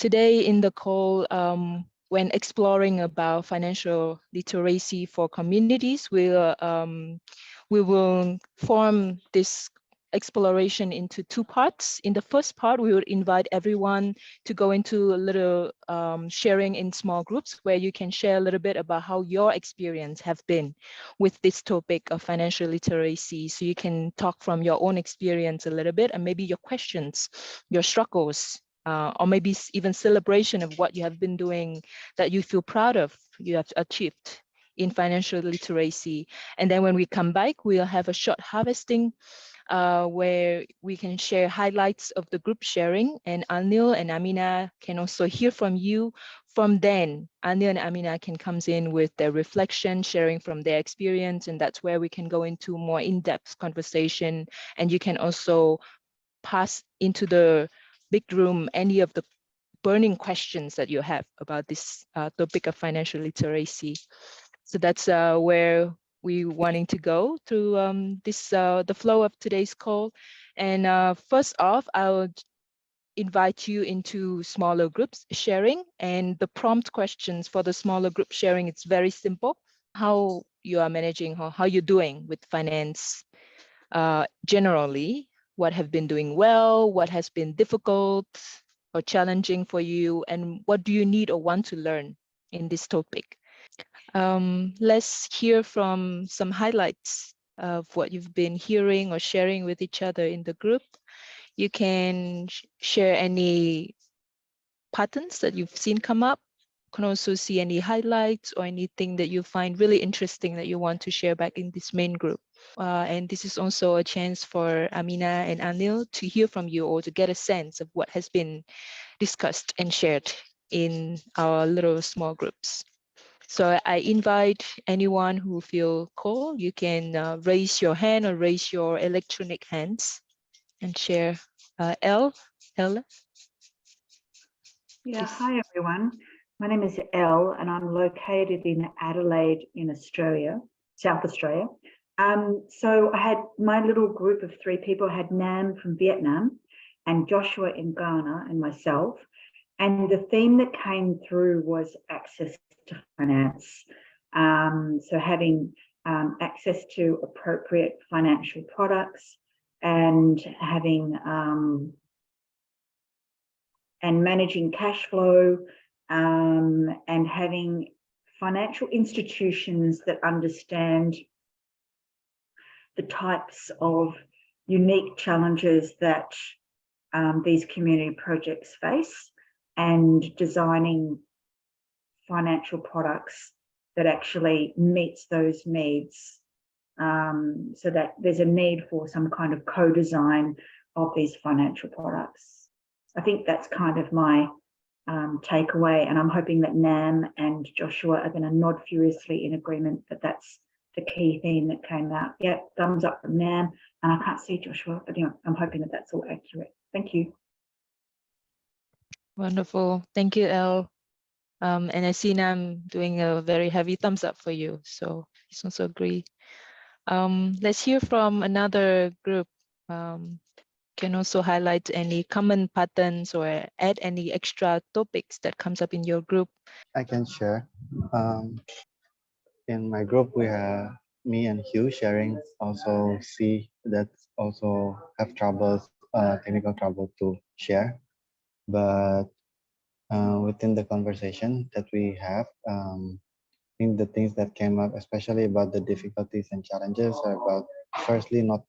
Today in the call, when exploring about financial literacy for communities, we will form this exploration into two parts. In the first part, we would invite everyone to go into a little sharing in small groups where you can share a little bit about how your experience have been with this topic of financial literacy. So you can talk from your own experience a little bit and maybe your questions, your struggles, or maybe even celebration of what you have been doing that you feel proud of, you have achieved in financial literacy. And then when we come back, we'll have a short harvesting where we can share highlights of the group sharing, and Anil and Amina can also hear from you. From then, Anil and Amina can come in with their reflection, sharing from their experience, and that's where we can go into more in-depth conversation. And you can also pass into the big room any of the burning questions that you have about this topic of financial literacy. So that's where we wanting to go through the flow of today's call. And first off, I'll invite you into smaller groups sharing, and the prompt questions for the smaller group sharing, it's very simple. How you are managing, how you're doing with finance generally, what have been doing well, what has been difficult or challenging for you, and what do you need or want to learn in this topic. Let's hear from some highlights of what you've been hearing or sharing with each other in the group. You can share any patterns that you've seen come up. You can also see any highlights or anything that you find really interesting that you want to share back in this main group. And this is also a chance for Amina and Anil to hear from you or to get a sense of what has been discussed and shared in our little small groups. So I invite anyone who feel called, you can raise your hand or raise your electronic hands and share. Elle? Yeah, hi everyone. My name is Elle and I'm located in Adelaide in Australia, South Australia. So I had my little group of 3 people. I had Nam from Vietnam and Joshua in Ghana and myself. And the theme that came through was access to finance. So having access to appropriate financial products and having and managing cash flow and having financial institutions that understand the types of unique challenges that these community projects face, and designing financial products that actually meets those needs, so that there's a need for some kind of co-design of these financial products. I think that's kind of my takeaway, and I'm hoping that Nam and Joshua are going to nod furiously in agreement that that's the key theme that came out. Yeah, thumbs up from Nam, and I can't see Joshua, but anyway, I'm hoping that that's all accurate. Thank you. Wonderful. Thank you, Elle. And I see Nam doing a very heavy thumbs up for you, so he's also agree. Let's hear from another group. Can also highlight any common patterns or add any extra topics that comes up in your group. I can share. In my group, we have me and Hugh sharing. Also, see that also have troubles, technical trouble to share. But within the conversation that we have, I think the things that came up, especially about the difficulties and challenges, are about firstly not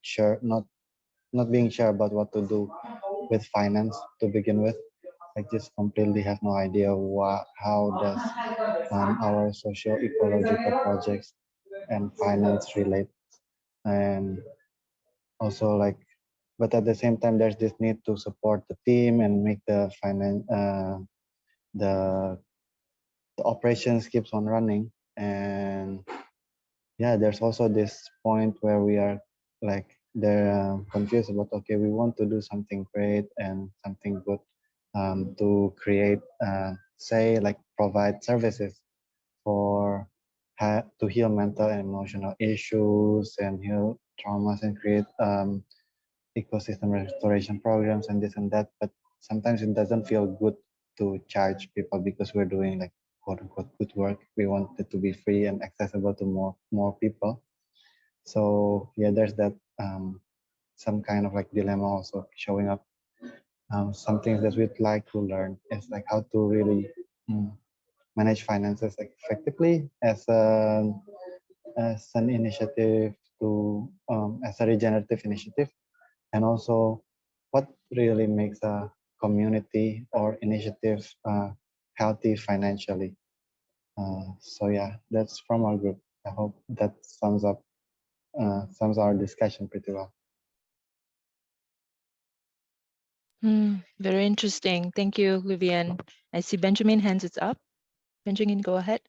being sure about what to do with finance to begin with. I just completely have no idea how does our socio-ecological projects and finance relate, and also like, but at the same time there's this need to support the team and make the finance the operations keeps on running. And yeah, there's also this point where we are like, they're confused about, okay, we want to do something great and something good, to create, say, like provide services for to heal mental and emotional issues and heal traumas and create ecosystem restoration programs and this and that. But sometimes it doesn't feel good to charge people because we're doing like quote unquote good work. We want it to be free and accessible to more people. So yeah, there's that some kind of like dilemma also showing up. Some things that we'd like to learn is like how to really manage finances effectively as an initiative to as a regenerative initiative, and also what really makes a community or initiative healthy financially. So yeah, that's from our group. I hope that sums our discussion pretty well. Very interesting. Thank you, Vivian. I see Benjamin hands it up. Benjamin, go ahead.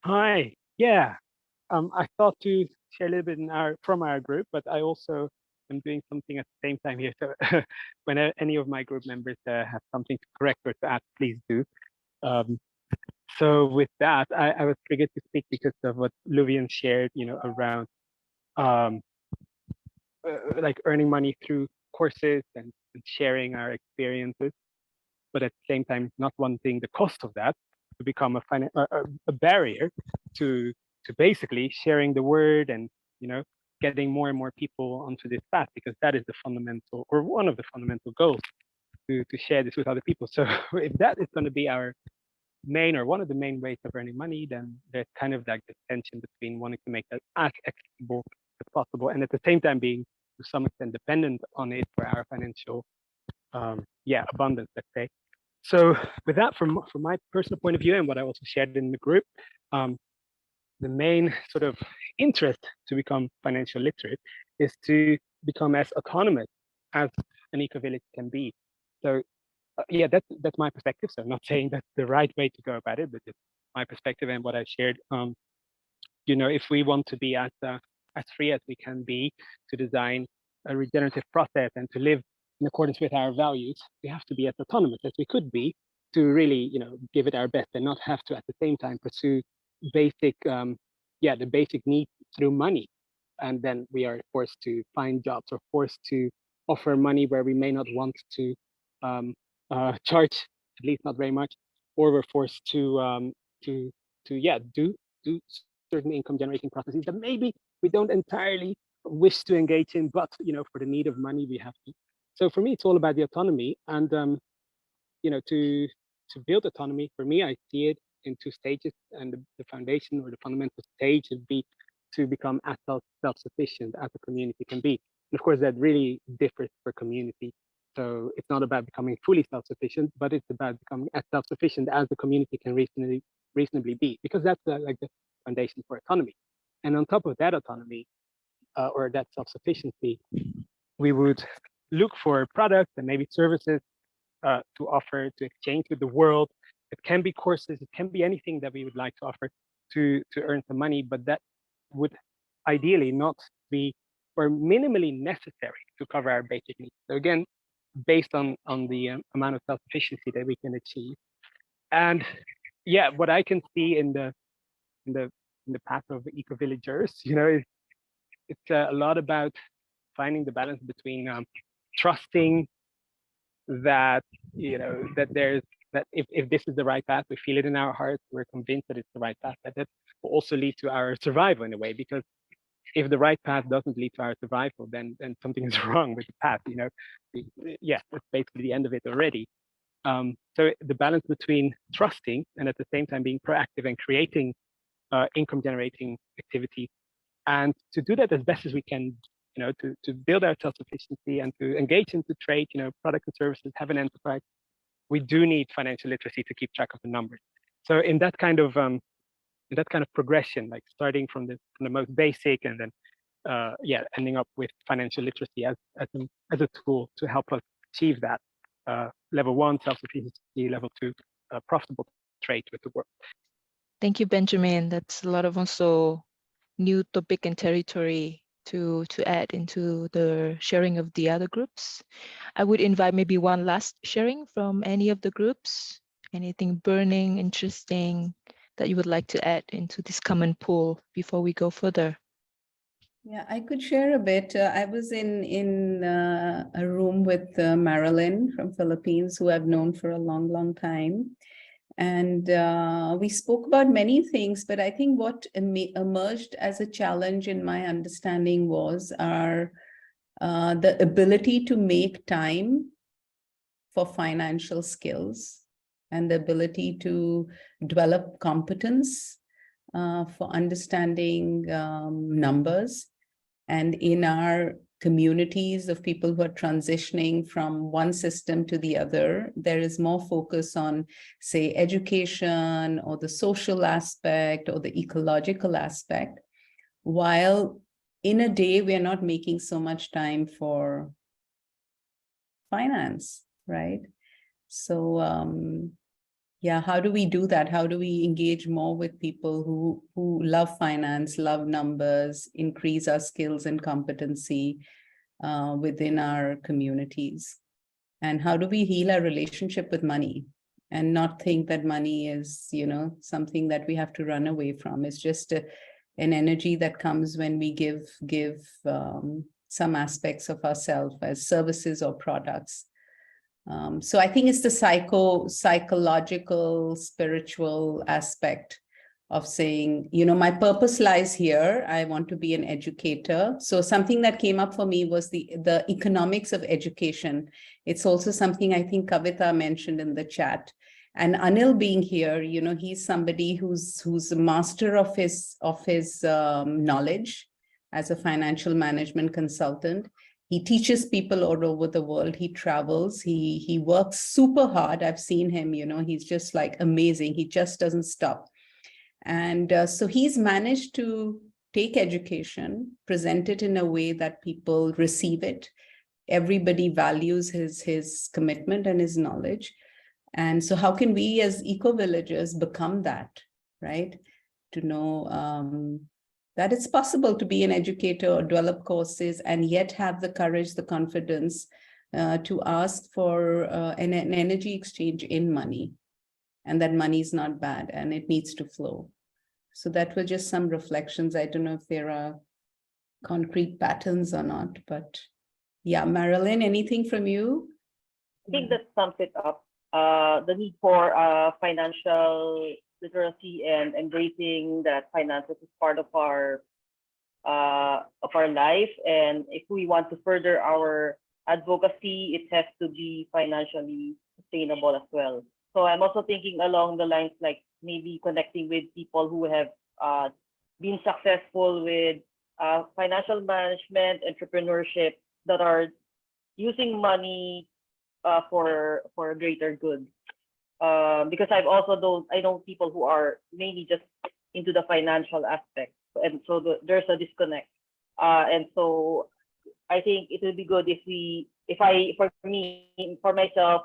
Hi. Yeah. I thought to share a little bit from our group, but I also am doing something at the same time here. So when any of my group members have something to correct or to add, please do. So with that, I was triggered to speak because of what Luvian shared, around like earning money through courses and sharing our experiences, but at the same time not wanting the cost of that to become a barrier to basically sharing the word and getting more and more people onto this path, because that is the fundamental, or one of the fundamental goals, to share this with other people. So if that is going to be our main, or one of the main ways of earning money, then there's kind of like the tension between wanting to make that as accessible as possible and at the same time being to some extent dependent on it for our financial abundance, let's say. So with that, from my personal point of view and what I also shared in the group, the main sort of interest to become financial literate is to become as autonomous as an eco-village can be. So yeah, that's my perspective. So I'm not saying that's the right way to go about it, but it's my perspective and what I shared. If we want to be as free as we can be to design a regenerative process and to live in accordance with our values, we have to be as autonomous as we could be to really, give it our best and not have to at the same time pursue basic, the basic needs through money. And then we are forced to find jobs or forced to offer money where we may not want to charge, at least not very much, or we're forced to do certain income generating processes that maybe we don't entirely wish to engage in, but for the need of money we have to. So for me, it's all about the autonomy, and to build autonomy, for me, I see it in two stages, and the foundation or the fundamental stage would be to become as self-sufficient as a community can be. And of course, that really differs per community. So it's not about becoming fully self-sufficient, but it's about becoming as self-sufficient as the community can reasonably be, because that's like the foundation for autonomy. And on top of that autonomy, or that self-sufficiency, we would look for products and maybe services to offer, to exchange with the world. It can be courses, it can be anything that we would like to offer to earn some money, but that would ideally not be, or minimally necessary to cover our basic needs. So again, based on the amount of self-sufficiency that we can achieve. And yeah, what I can see in the path of eco-villagers, it's a lot about finding the balance between trusting that that if this is the right path, we feel it in our hearts, we're convinced that it's the right path, that will also lead to our survival in a way. Because if the right path doesn't lead to our survival, then something is wrong with the path. That's basically the end of it already. So the balance between trusting and at the same time being proactive and creating income generating activity, and to do that as best as we can, to build our self-sufficiency and to engage into trade, products and services, have an enterprise, we do need financial literacy to keep track of the numbers. So in that kind of progression, like starting from the most basic and then ending up with financial literacy as a tool to help us achieve that level 1 self-sufficiency, level 2 profitable trade with the world. Thank you, Benjamin. That's a lot of also new topic and territory to add into the sharing of the other groups. I would invite maybe one last sharing from any of the groups. Anything burning, interesting that you would like to add into this common pool before we go further? Yeah, I could share a bit. I was in a room with Marilyn from Philippines, who I've known for a long, long time. And we spoke about many things, but I think what emerged as a challenge in my understanding was the ability to make time for financial skills and the ability to develop competence for understanding numbers. And in our communities of people who are transitioning from one system to the other, there is more focus on, say, education or the social aspect or the ecological aspect, while in a day we are not making so much time for finance, right? So yeah, how do we do that? How do we engage more with people who love finance, love numbers, increase our skills and competency within our communities? And how do we heal our relationship with money and not think that money is, you know, something that we have to run away from? It's just an energy that comes when we give some aspects of ourselves as services or products. So I think it's the psychological, spiritual aspect of saying, you know, my purpose lies here. I want to be an educator. So something that came up for me was the economics of education. It's also something I think Kavita mentioned in the chat. And Anil being here, you know, he's somebody who's a master of his knowledge as a financial management consultant. He teaches people all over the world. He travels. He works super hard. I've seen him, you know, he's just like amazing. He just doesn't stop. And so he's managed to take education, present it in a way that people receive it. Everybody values his commitment and his knowledge. And so how can we as Ecovillages become that, right? To know that it's possible to be an educator or develop courses and yet have the courage, the confidence to ask for an energy exchange in money, and that money is not bad and it needs to flow. So that were just some reflections. I don't know if there are concrete patterns or not, but yeah, Marilyn, anything from you? I think that sums it up. The need for financial literacy and embracing that finances is part of our life, and if we want to further our advocacy, it has to be financially sustainable as well. So I'm also thinking along the lines like maybe connecting with people who have been successful with financial management, entrepreneurship, that are using money for a greater good. Because I know people who are mainly just into the financial aspect, and so there's a disconnect. And so I think it would be good for myself,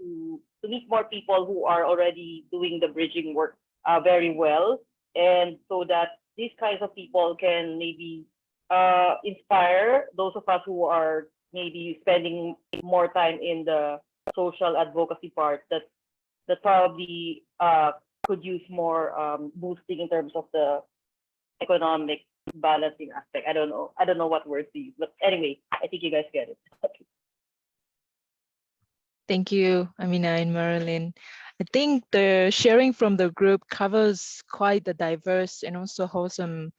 to meet more people who are already doing the bridging work very well, and so that these kinds of people can maybe inspire those of us who are maybe spending more time in the social advocacy part, that probably could use more boosting in terms of the economic balancing aspect. I don't know what word to use, but anyway, I think you guys get it. Thank you, Amina and Marilyn. I think the sharing from the group covers quite the diverse and also wholesome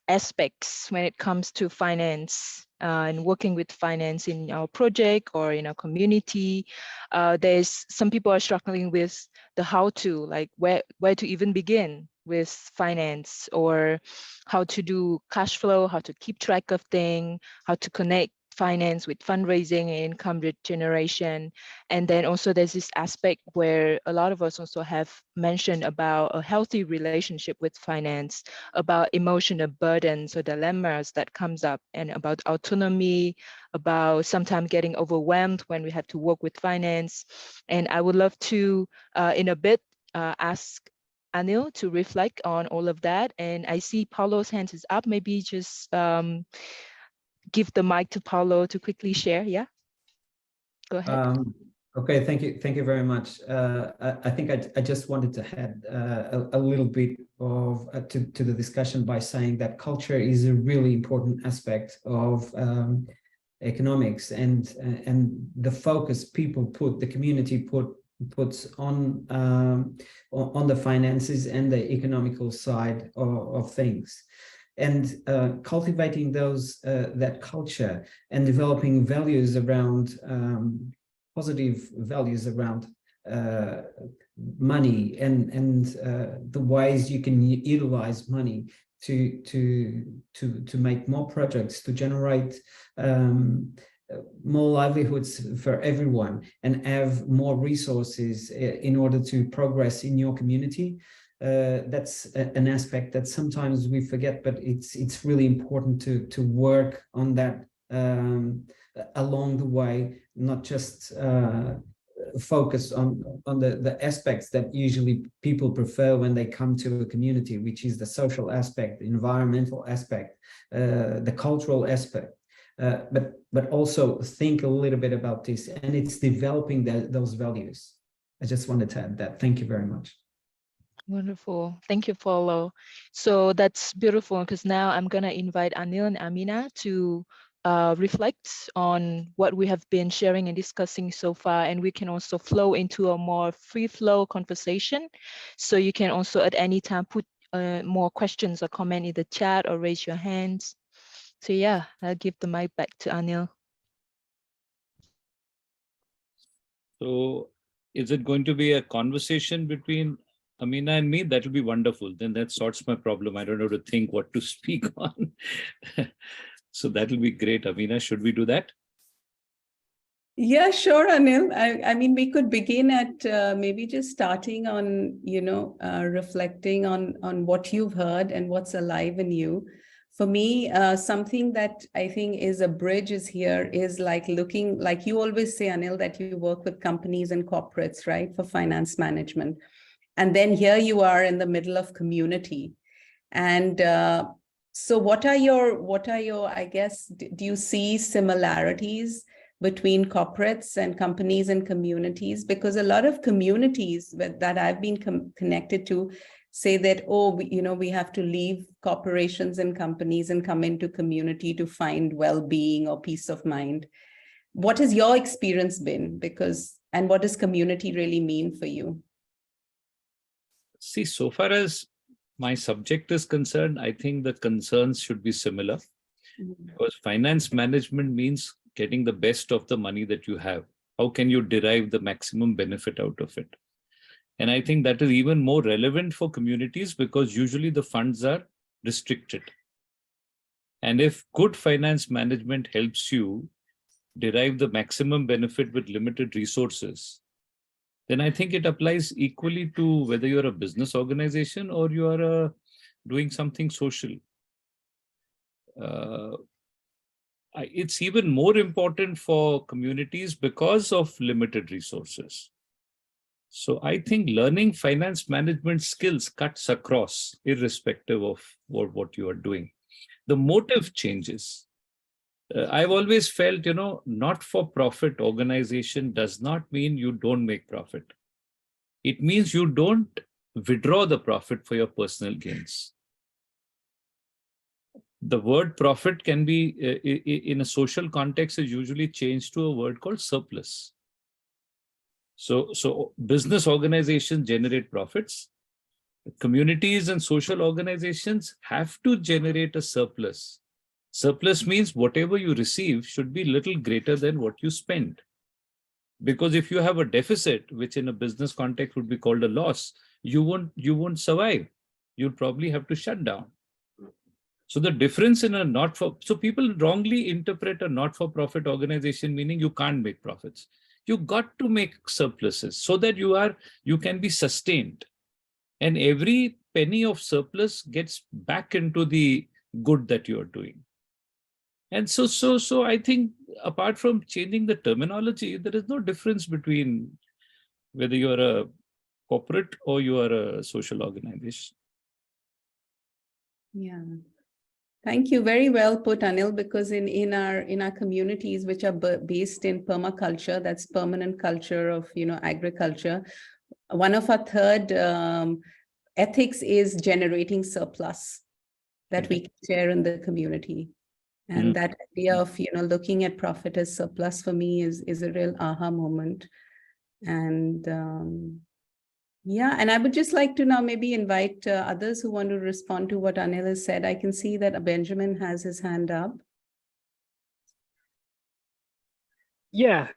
aspects when it comes to finance and working with finance in our project or in our community. There's some people are struggling with the how to, like where to even begin with finance, or how to do cash flow, how to keep track of things, how to connect finance with fundraising and income generation. And then also there's this aspect where a lot of us also have mentioned about a healthy relationship with finance, about emotional burdens or dilemmas that comes up, and about autonomy, about sometimes getting overwhelmed when we have to work with finance. And I would love to, in a bit, ask Anil to reflect on all of that. And I see Paulo's hand is up. Maybe just give the mic to Paulo to quickly share. Yeah, go ahead. Okay, thank you very much. I think I just wanted to add a little bit of to the discussion by saying that culture is a really important aspect of economics, and the focus the community puts on the finances and the economical side of things. And cultivating that culture and developing values around positive values around money and the ways you can utilize money to make more projects, to generate more livelihoods for everyone, and have more resources in order to progress in your community. That's an aspect that sometimes we forget, but it's really important to work on that along the way, not just focus on the aspects that usually people prefer when they come to a community, which is the social aspect, the environmental aspect, the cultural aspect. But also think a little bit about this, and it's developing those values. I just wanted to add that. Thank you very much. Wonderful. Thank you, Paulo. So that's beautiful, because now I'm going to invite Anil and Amena to reflect on what we have been sharing and discussing so far, and we can also flow into a more free flow conversation. So you can also at any time put more questions or comment in the chat or raise your hands. So yeah, I'll give the mic back to Anil. So is it going to be a conversation between Amena and me? That will be wonderful. Then that sorts my problem. I don't know to think what to speak on. So that will be great. Amena, should we do that? Yeah, sure, Anil. I mean, we could begin at maybe just starting on, reflecting on what you've heard and what's alive in you. For me, something that I think is a bridge is like looking, like you always say, Anil, that you work with companies and corporates, right, for finance management. And then here you are in the middle of community. And so what are your, I guess, do you see similarities between corporates and companies and communities? Because a lot of communities that I've been connected to say that, oh, we have to leave corporations and companies and come into community to find well-being or peace of mind. What has your experience been? And what does community really mean for you? See, so far as my subject is concerned, I think the concerns should be similar. Because finance management means getting the best of the money that you have. How can you derive the maximum benefit out of it? And I think that is even more relevant for communities, because usually the funds are restricted. And if good finance management helps you derive the maximum benefit with limited resources, then I think it applies equally to whether you're a business organization or you are doing something social. It's even more important for communities because of limited resources. So I think learning finance management skills cuts across, irrespective of what you are doing. The motive changes. I've always felt, not-for-profit organization does not mean you don't make profit. It means you don't withdraw the profit for your personal gains. The word profit can be, in a social context, is usually changed to a word called surplus. So business organizations generate profits. Communities and social organizations have to generate a surplus. Surplus means whatever you receive should be little greater than what you spend. Because if you have a deficit, which in a business context would be called a loss, you won't survive. You'll probably have to shut down. So the difference in so people wrongly interpret a not-for-profit organization meaning you can't make profits. You got to make surpluses so that you can be sustained. And every penny of surplus gets back into the good that you are doing. And so I think apart from changing the terminology, there is no difference between whether you are a corporate or you are a social organization. Yeah. Thank you. Very well put, Anil, because in our communities, which are based in permaculture, that's permanent culture of, agriculture, one of our third ethics is generating surplus that we can share in the community. And that idea of, looking at profit as surplus for me is a real aha moment. And yeah, and I would just like to now maybe invite others who want to respond to what Anil has said. I can see that Benjamin has his hand up. Yeah,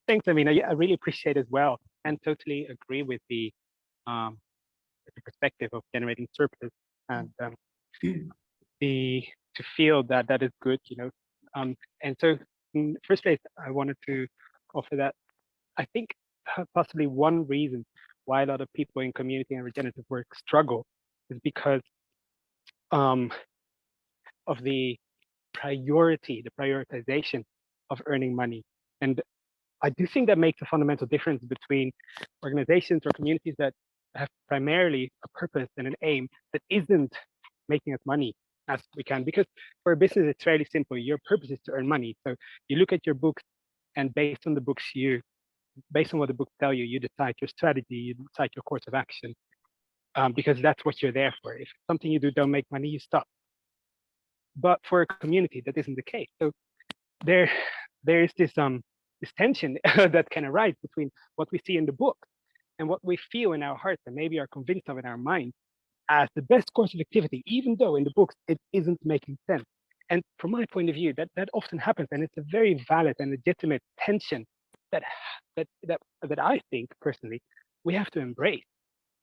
thanks, Amina. Yeah, I really appreciate as well, and totally agree with the perspective of generating surplus and to feel that is good, And so, in the first place, I wanted to offer that I think possibly one reason why a lot of people in community and regenerative work struggle is because of the prioritization of earning money. And I do think that makes a fundamental difference between organizations or communities that have primarily a purpose and an aim that isn't making us money as we can. Because for a business, it's fairly simple. Your purpose is to earn money. So you look at your books, and based on what the books tell you, you decide your strategy, you decide your course of action, because that's what you're there for. If something you do don't make money, you stop. But for a community, that isn't the case. So there is this tension that can arise between what we see in the book and what we feel in our hearts and maybe are convinced of in our mind as the best course of activity, even though in the books it isn't making sense. And from my point of view, that often happens, and it's a very valid and legitimate tension that I think personally we have to embrace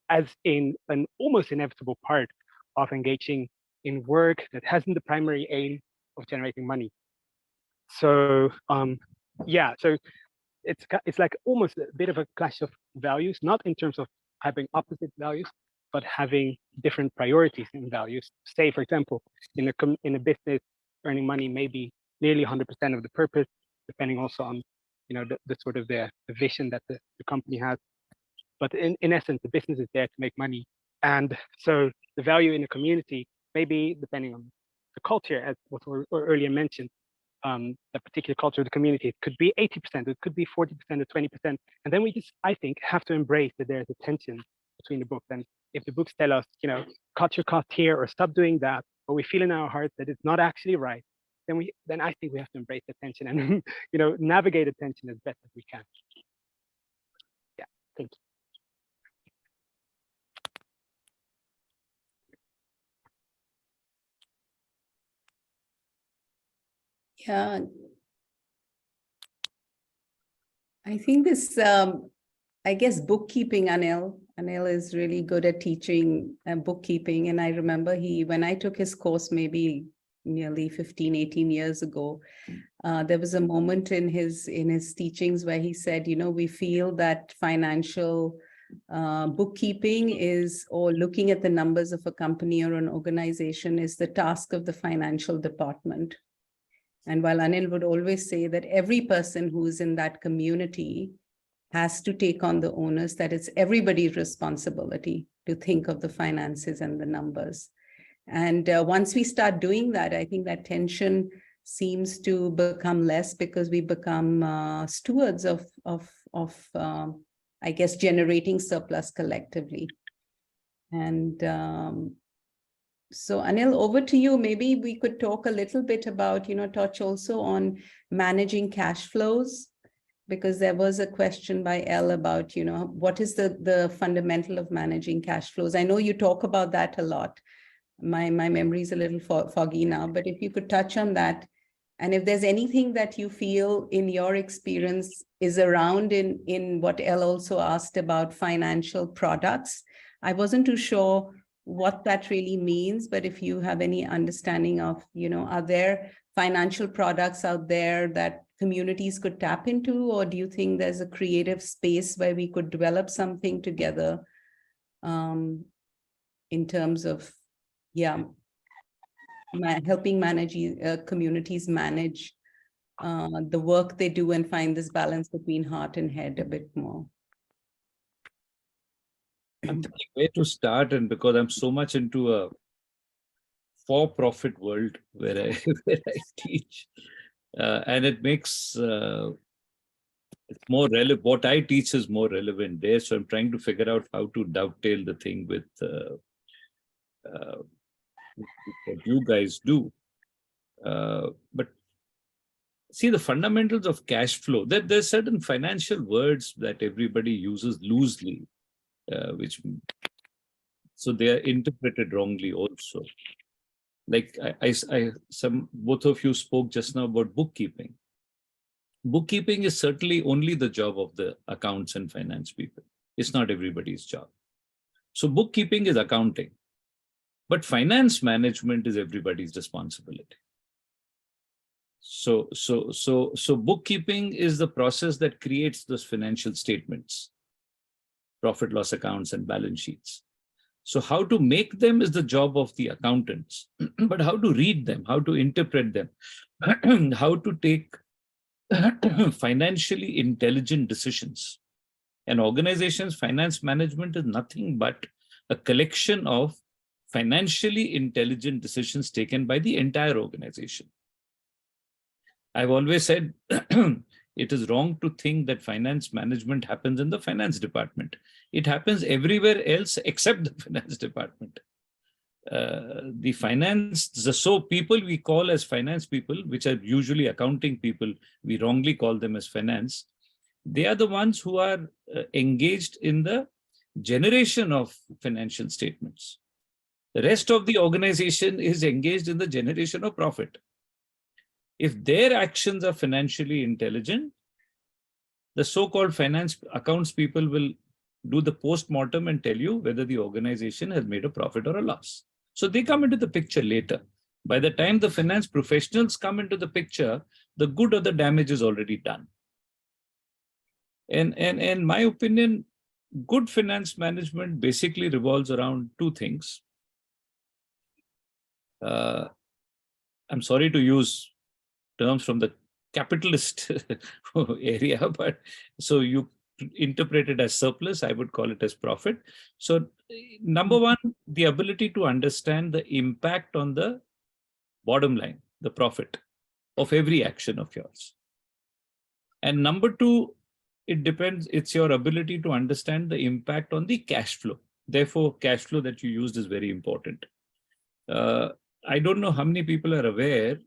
as in an almost inevitable part of engaging in work that hasn't the primary aim of generating money. So yeah, so it's like almost a bit of a clash of values, not in terms of having opposite values, but having different priorities and values. Say, for example, in a business, earning money may be nearly 100% of the purpose, depending also on the sort of the vision that the company has. But in essence, the business is there to make money, and so the value in the community may be depending on the culture, as was earlier mentioned. That particular culture of the community, it could be 80%, it could be 40% or 20%, and then we just, I think, have to embrace that there's a tension between the books. And if the books tell us, cut your cost here or stop doing that, or we feel in our hearts that it's not actually right, then I think we have to embrace the tension and navigate the tension as best as we can. Yeah, thank you. Yeah, I think this, I guess, bookkeeping, Anil is really good at teaching bookkeeping. And I remember when I took his course, maybe nearly 15, 18 years ago, there was a moment in his teachings where he said, we feel that financial bookkeeping or looking at the numbers of a company or an organization is the task of the financial department. And while Anil would always say that every person who's in that community has to take on the onus, that it's everybody's responsibility to think of the finances and the numbers. And once we start doing that, I think that tension seems to become less, because we become stewards of I guess, generating surplus collectively. And so Anil, over to you. Maybe we could talk a little bit about, touch also on managing cash flows, because there was a question by Elle about, what is the fundamental of managing cash flows? I know you talk about that a lot. My memory is a little foggy now, but if you could touch on that, and if there's anything that you feel in your experience is around in what Elle also asked about financial products. I wasn't too sure what that really means, but if you have any understanding of, are there financial products out there that communities could tap into, or do you think there's a creative space where we could develop something together in terms of, helping communities manage the work they do and find this balance between heart and head a bit more? I'm thinking where to start, and because I'm so much into a for-profit world where I, where I teach. And it makes it's more relevant. What I teach is more relevant there. So I'm trying to figure out how to dovetail the thing with what you guys do. But see, the fundamentals of cash flow, there's certain financial words that everybody uses loosely, which so they are interpreted wrongly also. Like both of you spoke just now about bookkeeping. Bookkeeping is certainly only the job of the accounts and finance people. It's not everybody's job. So bookkeeping is accounting, but finance management is everybody's responsibility. So bookkeeping is the process that creates those financial statements, profit loss accounts and balance sheets. So how to make them is the job of the accountants, but how to read them, how to interpret them, how to take financially intelligent decisions. An organization's finance management is nothing but a collection of financially intelligent decisions taken by the entire organization. I've always said it is wrong to think that finance management happens in the finance department. It happens everywhere else except the finance department. So people we call as finance people, which are usually accounting people, we wrongly call them as finance. They are the ones who are engaged in the generation of financial statements. The rest of the organization is engaged in the generation of profit. If their actions are financially intelligent, the so-called finance accounts people will do the post-mortem and tell you whether the organization has made a profit or a loss. So they come into the picture later. By the time the finance professionals come into the picture, the good or the damage is already done. And in my opinion, good finance management basically revolves around two things. I'm sorry to use terms from the capitalist area, but so you interpret it as surplus, I would call it as profit. So number one, the ability to understand the impact on the bottom line, the profit of every action of yours. And number two, it depends, it's your ability to understand the impact on the cash flow. Therefore, cash flow that you used is very important. I don't know how many people are aware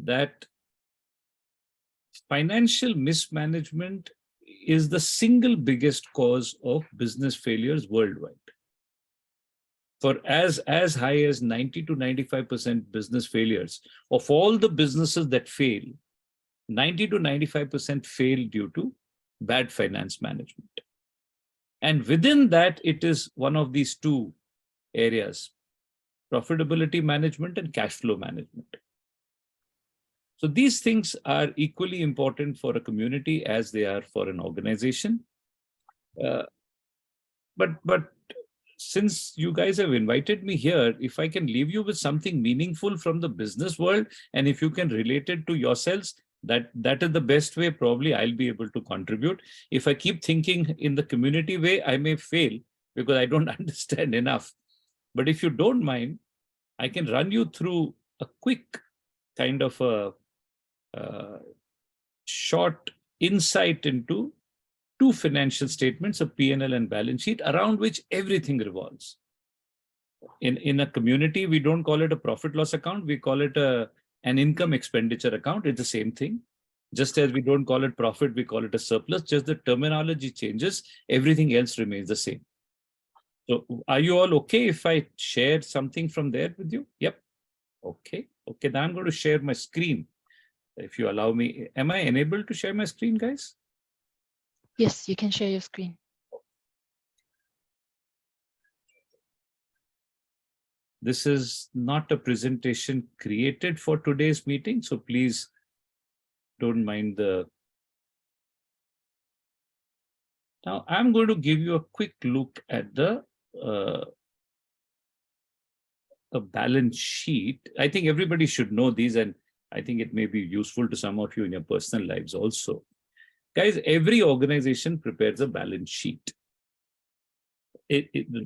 that financial mismanagement is the single biggest cause of business failures worldwide. For as high as 90 to 95% business failures, of all the businesses that fail, 90 to 95% fail due to bad finance management. And within that, it is one of these two areas, profitability management and cash flow management. So these things are equally important for a community as they are for an organization. But since you guys have invited me here, if I can leave you with something meaningful from the business world, and if you can relate it to yourselves, that is the best way probably I'll be able to contribute. If I keep thinking in the community way, I may fail because I don't understand enough. But if you don't mind, I can run you through a quick kind of a short insight into two financial statements, a P&L and balance sheet, around which everything revolves. In a community, we don't call it a profit loss account, we call it an income expenditure account. It's the same thing. Just as we don't call it profit, we call it a surplus. Just the terminology changes, everything else remains the same. So are you all okay if I share something from there with you? Yep. Okay. Okay, now I'm going to share my screen. If you allow me, am I enabled to share my screen, guys? Yes, you can share your screen. This is not a presentation created for today's meeting, so please don't mind the... Now, I'm going to give you a quick look at the balance sheet. I think everybody should know these, and I think it may be useful to some of you in your personal lives also. Guys, every organization prepares a balance sheet.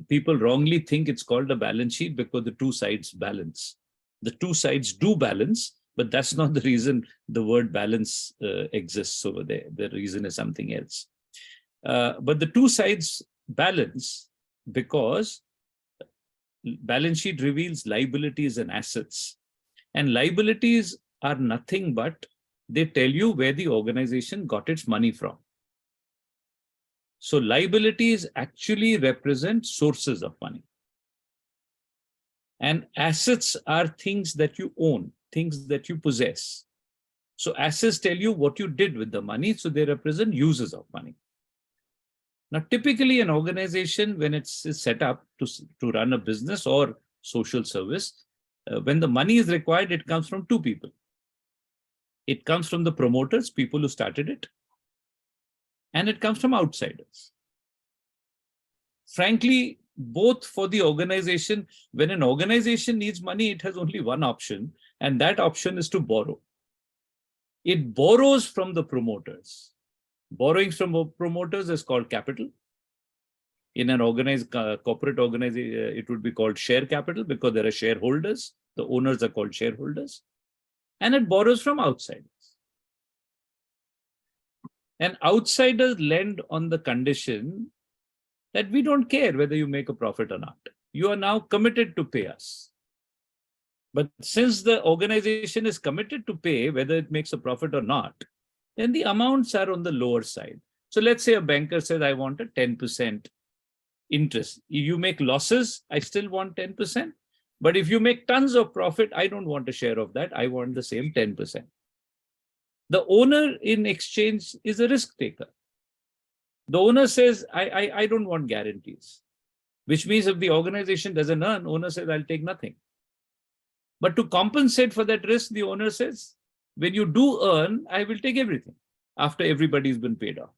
people wrongly think it's called a balance sheet because the two sides balance. The two sides do balance, but that's not the reason the word balance exists over there. The reason is something else. But the two sides balance because balance sheet reveals liabilities and assets. And liabilities are nothing but they tell you where the organization got its money from. So liabilities actually represent sources of money. And assets are things that you own, things that you possess. So assets tell you what you did with the money, so they represent uses of money. Now, typically an organization, when it's set up to run a business or social service, when the money is required, it comes from two people. It comes from the promoters, people who started it, and it comes from outsiders. Frankly, both for the organization, when an organization needs money, it has only one option, and that option is to borrow. It borrows from the promoters. Borrowing from promoters is called capital. In an organized corporate organization, it would be called share capital because there are shareholders. The owners are called shareholders. And it borrows from outsiders. And outsiders lend on the condition that we don't care whether you make a profit or not. You are now committed to pay us. But since the organization is committed to pay, whether it makes a profit or not, then the amounts are on the lower side. So let's say a banker says, I want a 10% interest. If you make losses, I still want 10%. But if you make tons of profit, I don't want a share of that. I want the same 10%. The owner in exchange is a risk taker. The owner says, I don't want guarantees, which means if the organization doesn't earn, owner says, I'll take nothing. But to compensate for that risk, the owner says, when you do earn, I will take everything after everybody's been paid off.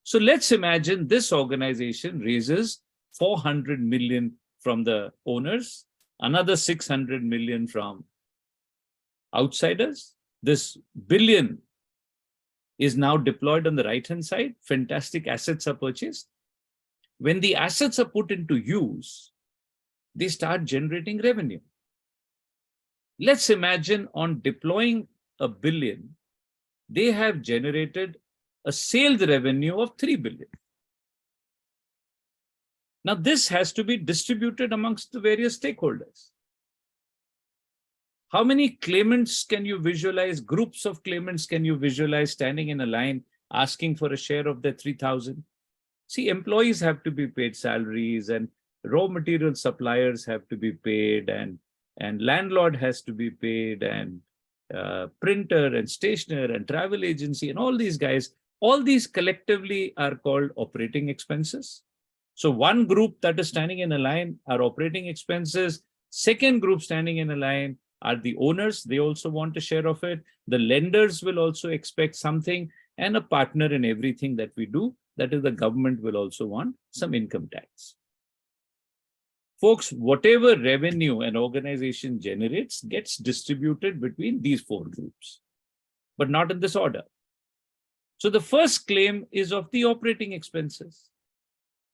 So let's imagine this organization raises 400 million from the owners, another 600 million from outsiders. This billion is now deployed on the right-hand side. Fantastic assets are purchased. When the assets are put into use, they start generating revenue. Let's imagine on deploying a billion, they have generated a sales revenue of 3 billion. Now, this has to be distributed amongst the various stakeholders. How many claimants can you visualize? Groups of claimants can you visualize standing in a line asking for a share of their 3,000? See, employees have to be paid salaries, and raw material suppliers have to be paid, and landlord has to be paid, and printer and stationer and travel agency and all these guys, all these collectively are called operating expenses. So one group that is standing in a line are operating expenses. Second group standing in a line are the owners. They also want a share of it. The lenders will also expect something, and a partner in everything that we do, that is the government, will also want some income tax. Folks, whatever revenue an organization generates gets distributed between these four groups, but not in this order. So the first claim is of the operating expenses.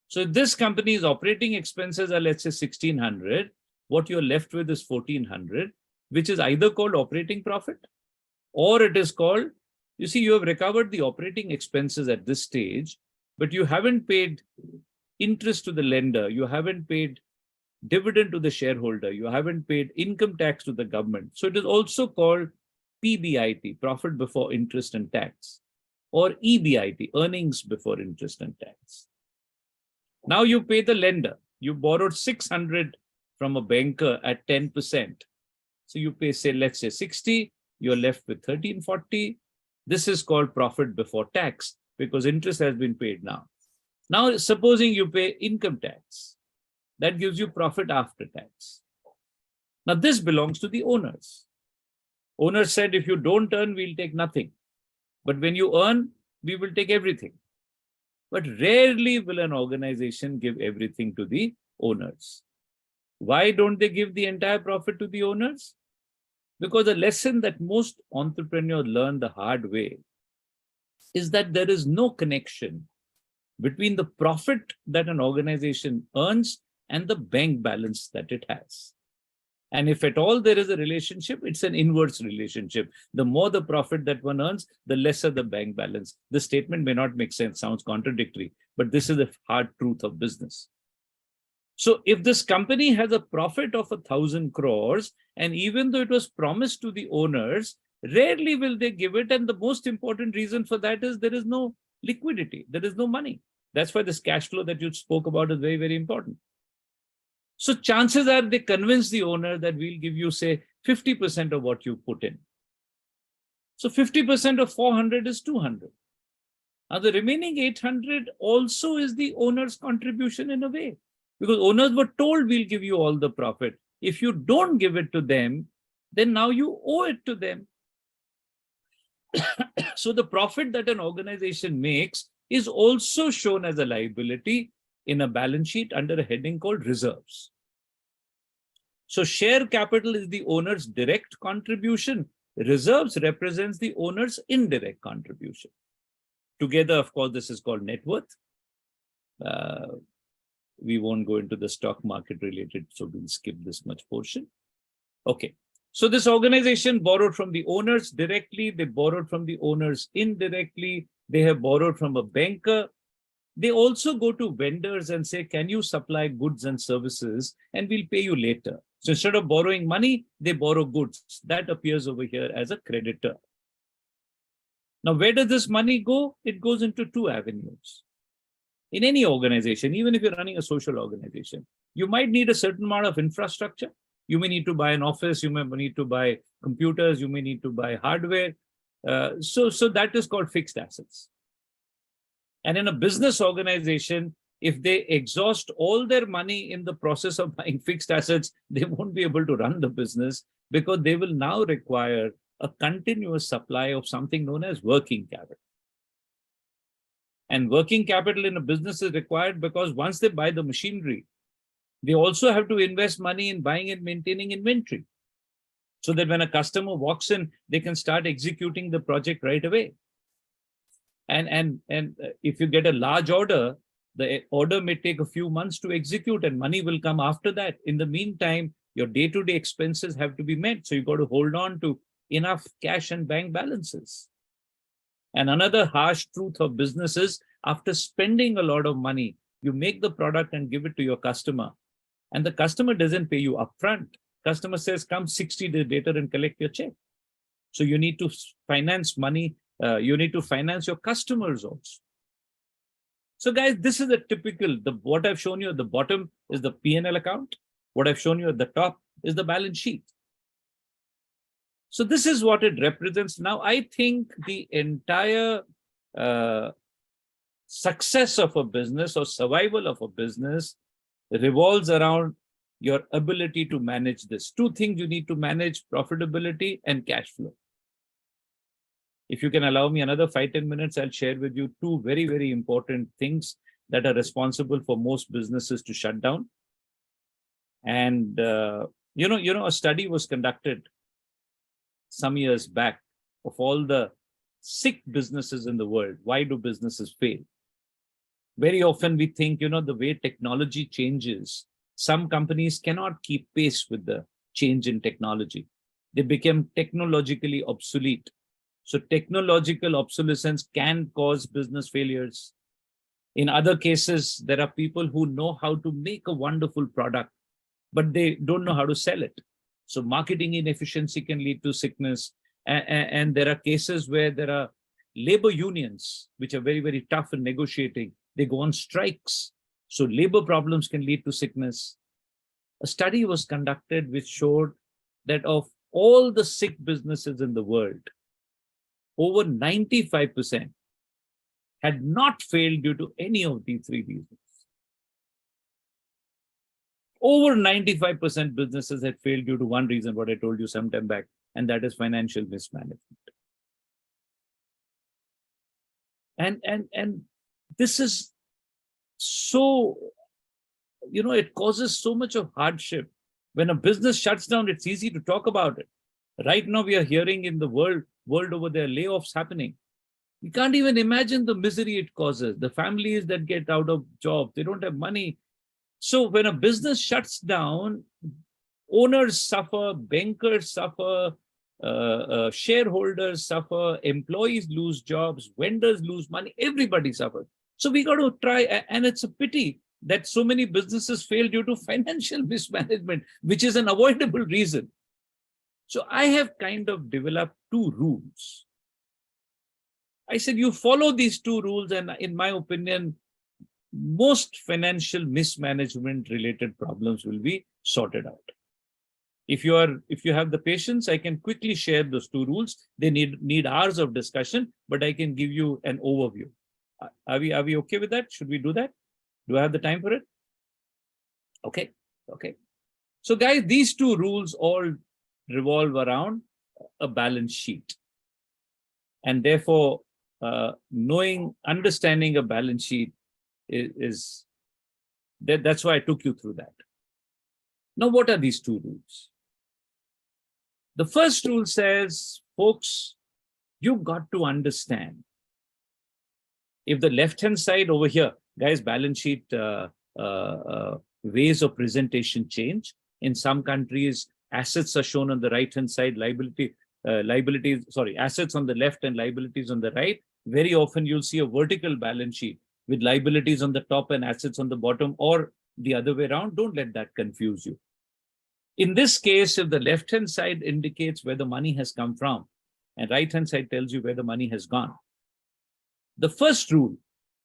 So if this company's operating expenses are, let's say, 1,600, what you're left with is 1,400, which is either called operating profit, or it is called, you see, you have recovered the operating expenses at this stage, but you haven't paid interest to the lender, you haven't paid dividend to the shareholder, you haven't paid income tax to the government. So it is also called PBIT, profit before interest and tax, or EBIT, earnings before interest and tax. Now you pay the lender. You borrowed 600 from a banker at 10%. So you pay, say, let's say 60, you're left with 1340. This is called profit before tax because interest has been paid now. Now, supposing you pay income tax, that gives you profit after tax. Now, this belongs to the owners. Owners said, if you don't earn, we'll take nothing. But when you earn, we will take everything. But rarely will an organization give everything to the owners. Why don't they give the entire profit to the owners? Because the lesson that most entrepreneurs learn the hard way is that there is no connection between the profit that an organization earns and the bank balance that it has. And if at all there is a relationship, it's an inverse relationship. The more the profit that one earns, the lesser the bank balance. The statement may not make sense, sounds contradictory, but this is the hard truth of business. So if this company has a profit of 1,000 crores, and even though it was promised to the owners, rarely will they give it. And the most important reason for that is there is no liquidity, there is no money. That's why this cash flow that you spoke about is very, very important. So chances are they convince the owner that we'll give you, say, 50% of what you put in. So 50% of 400 is 200. Now the remaining 800 also is the owner's contribution in a way, because owners were told we'll give you all the profit. If you don't give it to them, then now you owe it to them. So the profit that an organization makes is also shown as a liability in a balance sheet under a heading called reserves. So share capital is the owner's direct contribution. Reserves represents the owner's indirect contribution. Together, of course, this is called net worth. We won't go into the stock market related, so we'll skip this much portion. Okay. So this organization borrowed from the owners directly. They borrowed from the owners indirectly. They have borrowed from a banker. They also go to vendors and say, can you supply goods and services and we'll pay you later. So instead of borrowing money, they borrow goods. That appears over here as a creditor. Now, where does this money go? It goes into two avenues. In any organization, even if you're running a social organization, you might need a certain amount of infrastructure. You may need to buy an office, you may need to buy computers, you may need to buy hardware. So that is called fixed assets. And in a business organization, if they exhaust all their money in the process of buying fixed assets, they won't be able to run the business, because they will now require a continuous supply of something known as working capital. And working capital in a business is required because once they buy the machinery, they also have to invest money in buying and maintaining inventory, so that when a customer walks in, they can start executing the project right away. And if you get a large order, the order may take a few months to execute and money will come after that. In the meantime, your day-to-day expenses have to be met. So you've got to hold on to enough cash and bank balances. And another harsh truth of business is, after spending a lot of money, you make the product and give it to your customer, and the customer doesn't pay you upfront. Customer says, come 60 days later and collect your check. So you need to finance money. You need to finance your customers also. So guys, this is a typical, what I've shown you at the bottom is the P&L account. What I've shown you at the top is the balance sheet. So this is what it represents. Now, I think the entire success of a business or survival of a business revolves around your ability to manage this. Two things you need to manage: profitability and cash flow. If you can allow me another 5-10 minutes, I'll share with you two very, very important things that are responsible for most businesses to shut down. And a study was conducted some years back of all the sick businesses in the world. Why do businesses fail? Very often we think, the way technology changes, some companies cannot keep pace with the change in technology. They become technologically obsolete. So technological obsolescence can cause business failures. In other cases, there are people who know how to make a wonderful product, but they don't know how to sell it. So marketing inefficiency can lead to sickness. And there are cases where there are labor unions, which are very, very tough in negotiating. They go on strikes. So labor problems can lead to sickness. A study was conducted which showed that of all the sick businesses in the world, over 95% had not failed due to any of these three reasons. Over 95% businesses had failed due to one reason, what I told you some time back, and that is financial mismanagement. And this is so, it causes so much of hardship. When a business shuts down, it's easy to talk about it. Right now, we are hearing in the world over there layoffs happening. You can't even imagine the misery it causes. The families that get out of job, they don't have money. So when a business shuts down, owners suffer, bankers suffer, shareholders suffer, employees lose jobs, vendors lose money, everybody suffers. So we got to try, and it's a pity that so many businesses fail due to financial mismanagement, which is an avoidable reason. So I have kind of developed two rules. I said, you follow these two rules, and in my opinion, most financial mismanagement related problems will be sorted out. If you have the patience, I can quickly share those two rules. They need hours of discussion, but I can give you an overview. Are we okay with that? Should we do that? Do I have the time for it? Okay. Okay. So guys, these two rules all revolve around a balance sheet. And therefore, understanding a balance sheet that's why I took you through that. Now, what are these two rules? The first rule says, folks, you've got to understand, if the left-hand side over here, guys, balance sheet ways of presentation change. In some countries, assets are shown on the right-hand side, assets on the left and liabilities on the right. Very often you'll see a vertical balance sheet with liabilities on the top and assets on the bottom, or the other way around. Don't let that confuse you. In this case, if the left-hand side indicates where the money has come from and right-hand side tells you where the money has gone, the first rule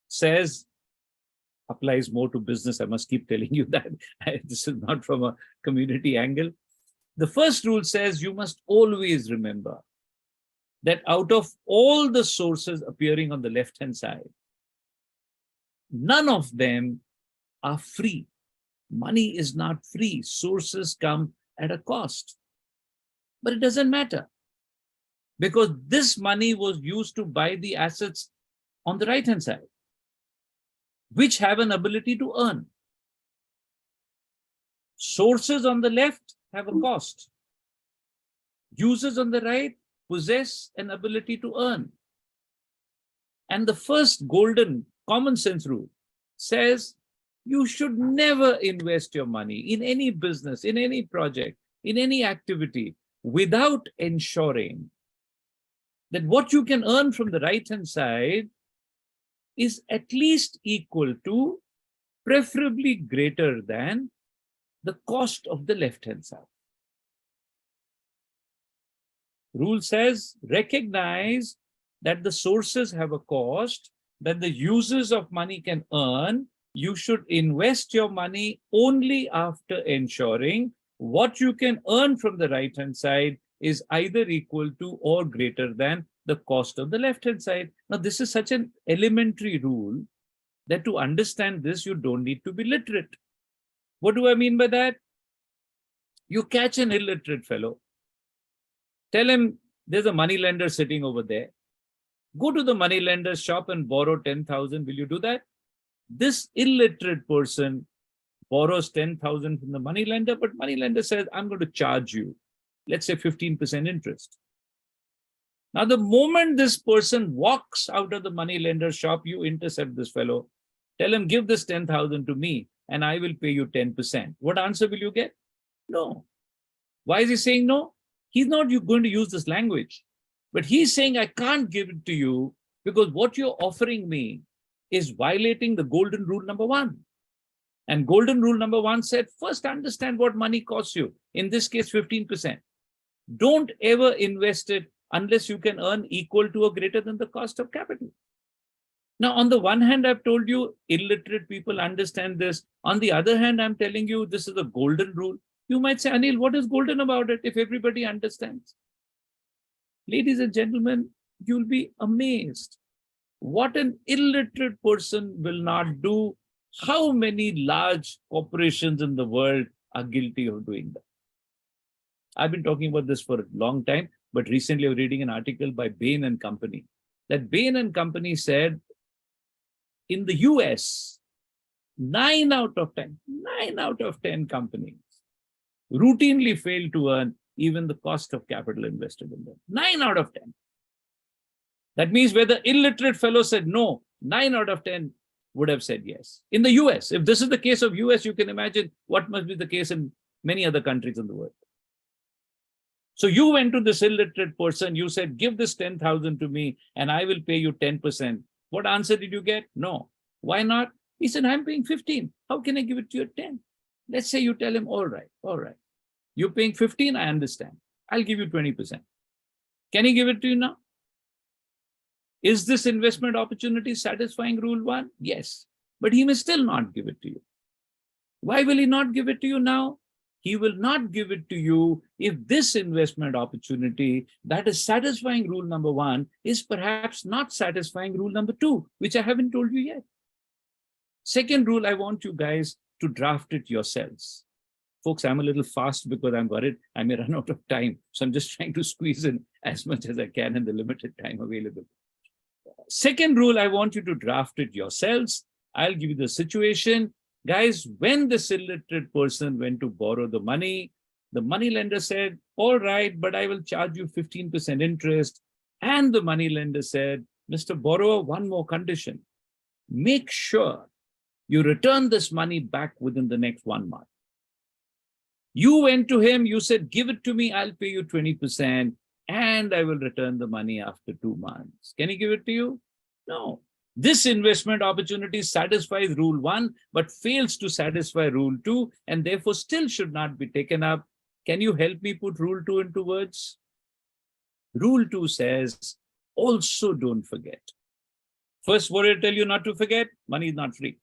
says, applies more to business. I must keep telling you that. This is not from a community angle. The first rule says you must always remember that out of all the sources appearing on the left-hand side, none of them are free. Money is not free. Sources come at a cost. But it doesn't matter, because this money was used to buy the assets on the right-hand side, which have an ability to earn. Sources on the left have a cost. Users on the right possess an ability to earn. And the first golden common sense rule says you should never invest your money in any business, in any project, in any activity without ensuring that what you can earn from the right-hand side is at least equal to, preferably greater than, the cost of the left-hand side. Rule says, recognize that the sources have a cost, that the users of money can earn. You should invest your money only after ensuring what you can earn from the right-hand side is either equal to or greater than the cost of the left-hand side. Now, this is such an elementary rule that to understand this, you don't need to be literate. What do I mean by that? You catch an illiterate fellow, tell him there's a money lender sitting over there. Go to the money lender's shop and borrow 10,000. Will you do that? This illiterate person borrows 10,000 from the money lender, but money lender says, I'm going to charge you, let's say 15% interest. Now, the moment this person walks out of the money lender's shop, you intercept this fellow, tell him, give this 10,000 to me and I will pay you 10%. What answer will you get? No. Why is he saying no? He's not going to use this language, but he's saying, I can't give it to you because what you're offering me is violating the golden rule number 1. And golden rule number 1 said, first understand what money costs you. In this case, 15%. Don't ever invest it unless you can earn equal to or greater than the cost of capital. Now, on the one hand, I've told you illiterate people understand this. On the other hand, I'm telling you this is a golden rule. You might say, Anil, what is golden about it if everybody understands? Ladies and gentlemen, you'll be amazed what an illiterate person will not do. How many large corporations in the world are guilty of doing that? I've been talking about this for a long time, but recently I was reading an article by Bain and Company. That Bain and Company said in the US, 9 out of 10 companies routinely fail to earn even the cost of capital invested in them. 9 out of 10. That means where the illiterate fellow said no, 9 out of 10 would have said yes. In the US, if this is the case of US, you can imagine what must be the case in many other countries in the world. So you went to this illiterate person, you said, give this 10,000 to me and I will pay you 10%. What answer did you get? No. Why not? He said, I'm paying 15. How can I give it to you at 10? Let's say you tell him, all right. You're paying 15, I understand. I'll give you 20%. Can he give it to you now? Is this investment opportunity satisfying rule 1? Yes, but he may still not give it to you. Why will he not give it to you now? He will not give it to you if this investment opportunity that is satisfying rule number 1 is perhaps not satisfying rule number 2, which I haven't told you yet. Second rule, I want you guys to draft it yourselves. Folks, I'm a little fast because I'm worried I may run out of time. So I'm just trying to squeeze in as much as I can in the limited time available. Second rule, I want you to draft it yourselves. I'll give you the situation. Guys, when this illiterate person went to borrow the money lender said, all right, but I will charge you 15% interest. And the money lender said, Mr. Borrower, one more condition. Make sure you return this money back within the next 1 month. You went to him, you said, give it to me, I'll pay you 20%, and I will return the money after 2 months. Can he give it to you? No. This investment opportunity satisfies rule 1, but fails to satisfy rule 2, and therefore still should not be taken up. Can you help me put rule 2 into words? Rule 2 says, also don't forget. First, what did I tell you not to forget? Money is not free.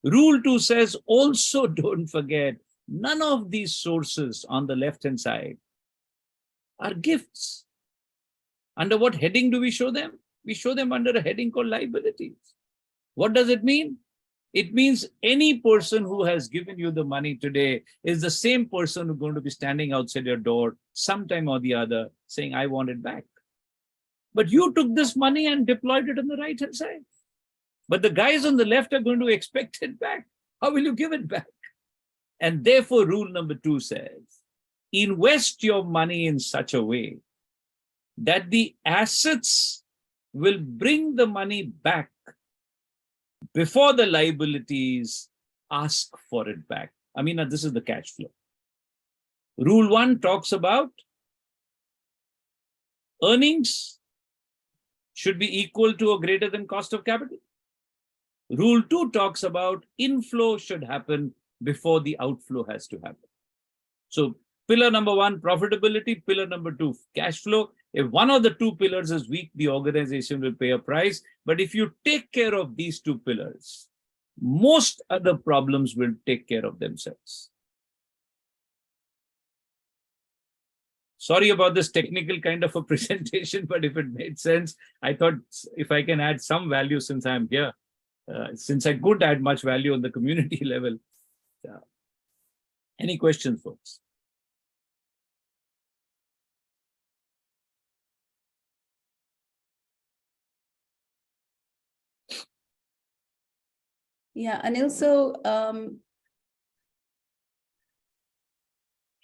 Rule 2 says, also don't forget, none of these sources on the left-hand side are gifts. Under what heading do we show them? We show them under a heading called liabilities. What does it mean? It means any person who has given you the money today is the same person who's going to be standing outside your door sometime or the other saying, I want it back. But you took this money and deployed it on the right-hand side. But the guys on the left are going to expect it back. How will you give it back? And therefore, rule number 2 says, invest your money in such a way that the assets will bring the money back before the liabilities ask for it back. Amina, this is the cash flow. Rule 1 talks about earnings should be equal to or greater than cost of capital. Rule 2 talks about inflow should happen before the outflow has to happen. So pillar number 1, profitability. Pillar number 2, cash flow. If one of the 2 pillars is weak, the organization will pay a price. But if you take care of these 2 pillars, most other problems will take care of themselves. Sorry about this technical kind of a presentation, but if it made sense, I thought if I can add some value since I'm here, since I could add much value on the community level. Any questions, folks? Yeah, Anil, so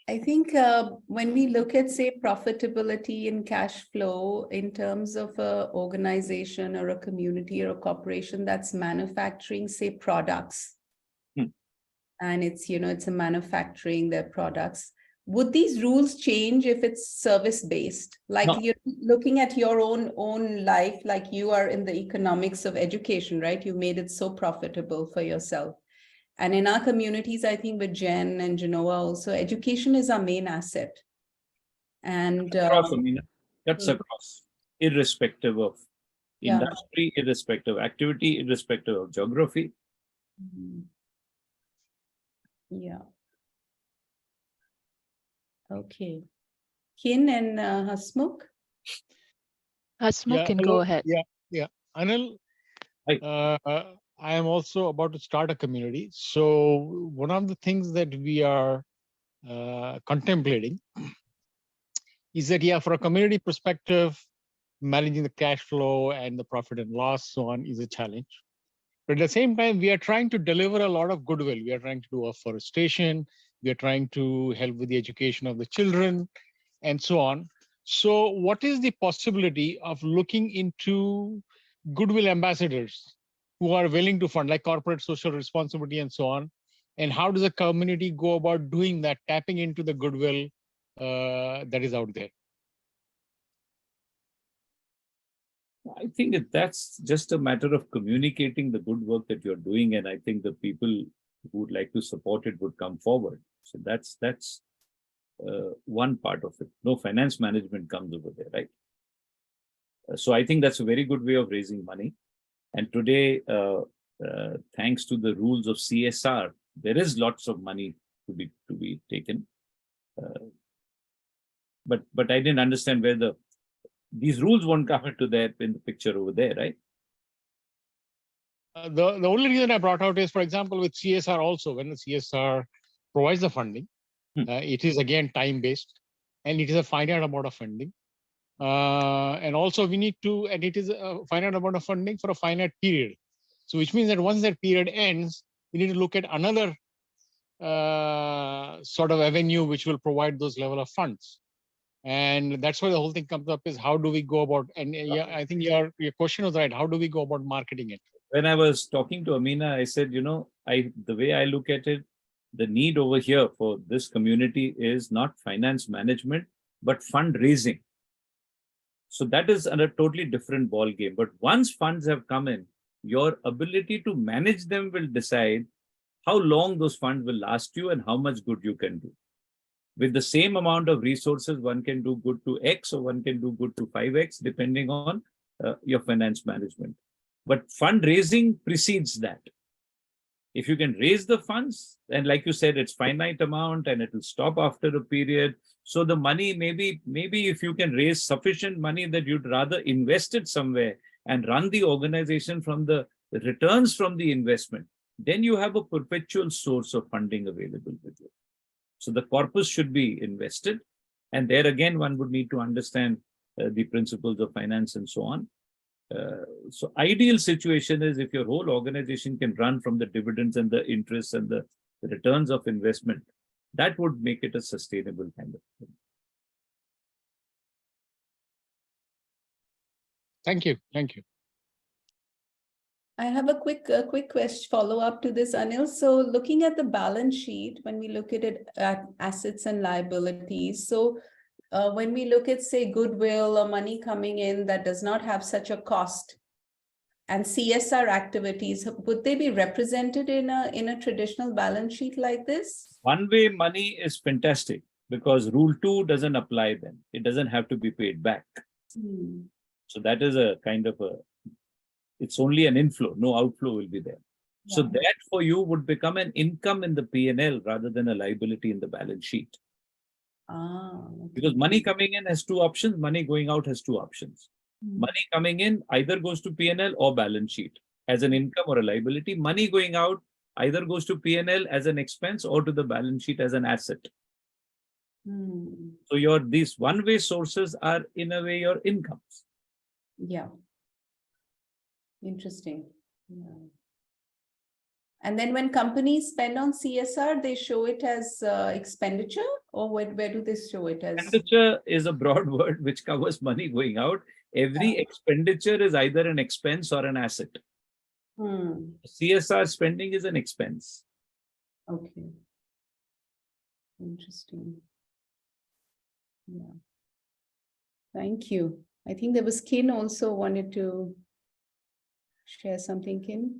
I think when we look at, say, profitability and cash flow in terms of an organization or a community or a corporation that's manufacturing, say, products, and it's, you know, it's a manufacturing their products, would these rules change if it's service-based? Like no. You're looking at your own life, like you are in the economics of education, right? You made it so profitable for yourself. And in our communities, I think with Gen and GENOA also, education is our main asset. And across, Amina. That's across, irrespective of industry, irrespective of activity, irrespective of geography. Yeah. Okay. Kin and Hasmukh? Hasmukh can go ahead. Yeah. Anil, I am also about to start a community. So one of the things that we are contemplating is that, for a community perspective, managing the cash flow and the profit and loss, so on, is a challenge. But at the same time, we are trying to deliver a lot of goodwill. We are trying to do afforestation. We are trying to help with the education of the children and so on. So what is the possibility of looking into goodwill ambassadors who are willing to fund, like corporate social responsibility and so on? And how does the community go about doing that, tapping into the goodwill that is out there? I think that's just a matter of communicating the good work that you're doing, and I think the people who would like to support it would come forward. So that's one part of it. No finance management comes over there, right? So I think that's a very good way of raising money. And today, thanks to the rules of CSR, there is lots of money to be taken. But I didn't understand where these rules won't come into that in the picture over there, right? The only reason I brought out is, for example, with CSR also, when the CSR provides the funding, it is again time-based, and it is a finite amount of funding. And also we need to, and it is a finite amount of funding for a finite period. So which means that once that period ends, we need to look at another sort of avenue which will provide those level of funds. And that's why the whole thing comes up is how do we go about, and yeah, I think your question was right, how do we go about marketing it? When I was talking to Amena, I said, the way I look at it, the need over here for this community is not finance management, but fundraising. So that is a totally different ball game. But once funds have come in, your ability to manage them will decide how long those funds will last you and how much good you can do. With the same amount of resources, one can do good to X or one can do good to 5X, depending on your finance management. But fundraising precedes that. If you can raise the funds, and like you said, it's finite amount and it will stop after a period. So the money, maybe if you can raise sufficient money that you'd rather invest it somewhere and run the organization from the returns from the investment, then you have a perpetual source of funding available with you. So the corpus should be invested. And there again, one would need to understand the principles of finance and so on. So ideal situation is if your whole organization can run from the dividends and the interest and the returns of investment, that would make it a sustainable kind of thing. Thank you. Thank you. I have a quick question follow-up to this, Anil. So looking at the balance sheet, when we look at it at assets and liabilities, so when we look at, say, goodwill or money coming in that does not have such a cost, and CSR activities, would they be represented in a traditional balance sheet like this? One-way money is fantastic because Rule 2 doesn't apply then. It doesn't have to be paid back. So that is a kind of it's only an inflow, no outflow will be there. Yeah. So that for you would become an income in the P&L rather than a liability in the balance sheet. Okay. Because money coming in has two options, money going out has two options. Money coming in either goes to P&L or balance sheet as an income or a liability. Money going out either goes to P&L as an expense or to the balance sheet as an asset. So these one-way sources are in a way your incomes. Yeah. Interesting. Yeah. And then when companies spend on CSR, they show it as expenditure, or where do they show it as? Expenditure is a broad word which covers money going out. Every expenditure is either an expense or an asset. CSR spending is an expense. Okay. Interesting. Yeah. Thank you. I think there was Kin also wanted to share something, Kin.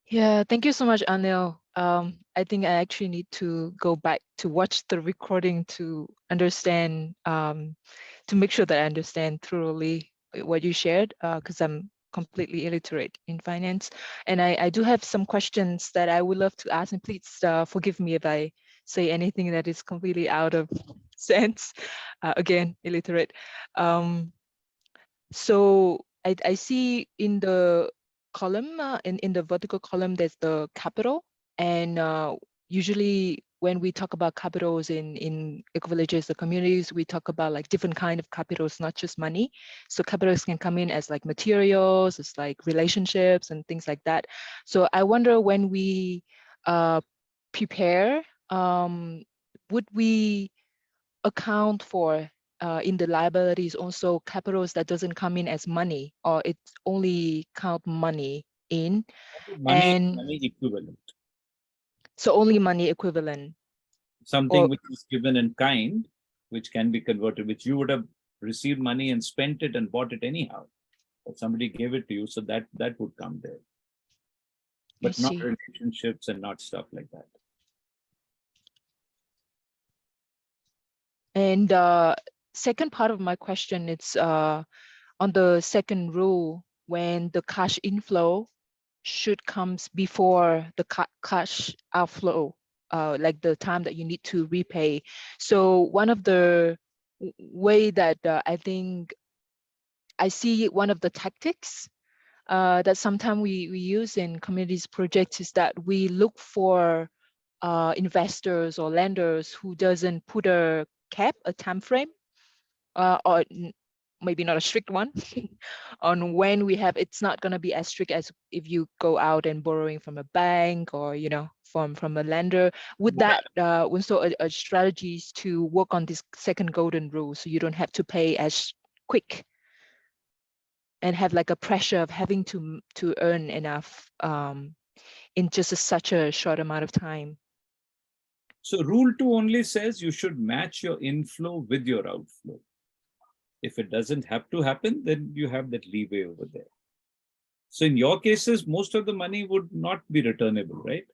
Yeah, thank you so much, Anil. I think I actually need to go back to watch the recording to understand, to make sure that I understand thoroughly what you shared, because I'm completely illiterate in finance. And I do have some questions that I would love to ask, and please forgive me if I say anything that is completely out of sense. Again, illiterate. So I see in the column, in the vertical column, there's the capital. And usually when we talk about capitals in Ecovillages, the communities, we talk about like different kind of capitals, not just money. So capitals can come in as like materials, it's like relationships and things like that. So I wonder when we prepare, would we account for in the liabilities also capitals that doesn't come in as money, or it's only count money in, Money, and money equivalent. so only money equivalent. Something Or, which is given in kind, which can be converted, which you would have received money and spent it and bought it anyhow. But somebody gave it to you, so that would come there. But not see. relationships and not stuff like that. And second part of my question, it's on the second rule, when the cash inflow should comes before the cash outflow, like the time that you need to repay. So one of the way that I think I see one of the tactics that sometimes we use in communities projects is that we look for investors or lenders who doesn't put a cap, a time frame, or maybe not a strict one on when we have. It's not going to be as strict as if you go out and borrowing from a bank or from a lender. Would that also a strategies to work on this second golden rule, so you don't have to pay as quick and have like a pressure of having to earn enough in just such a short amount of time? So rule 2 only says you should match your inflow with your outflow. If it doesn't have to happen, then you have that leeway over there. So in your cases, most of the money would not be returnable, right?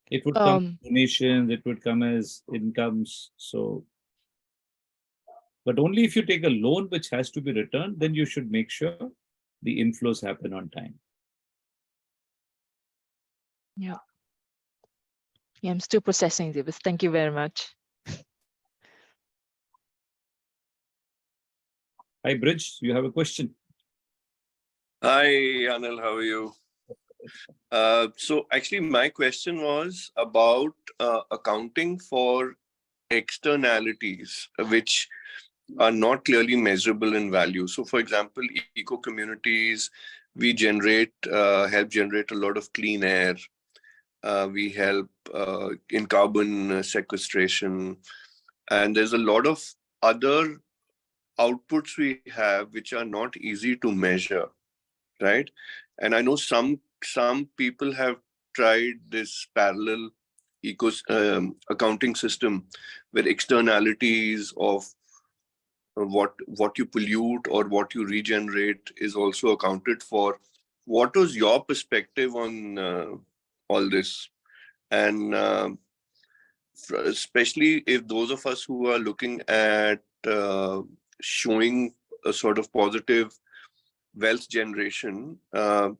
It would come as donations, it would come as incomes. So, but only if you take a loan which has to be returned, then you should make sure the inflows happen on time. Yeah. Yeah, I'm still processing this. Thank you very much. Hi, Bridge, you have a question? Hi, Anil, how are you? So actually, my question was about accounting for externalities, which are not clearly measurable in value. So for example, eco communities, we help generate a lot of clean air. We help in carbon sequestration. And there's a lot of other outputs we have which are not easy to measure, right? And I know some people have tried this parallel accounting system where externalities of what you pollute or what you regenerate is also accounted for. What was your perspective on all this? And especially if those of us who are looking at showing a sort of positive wealth generation, what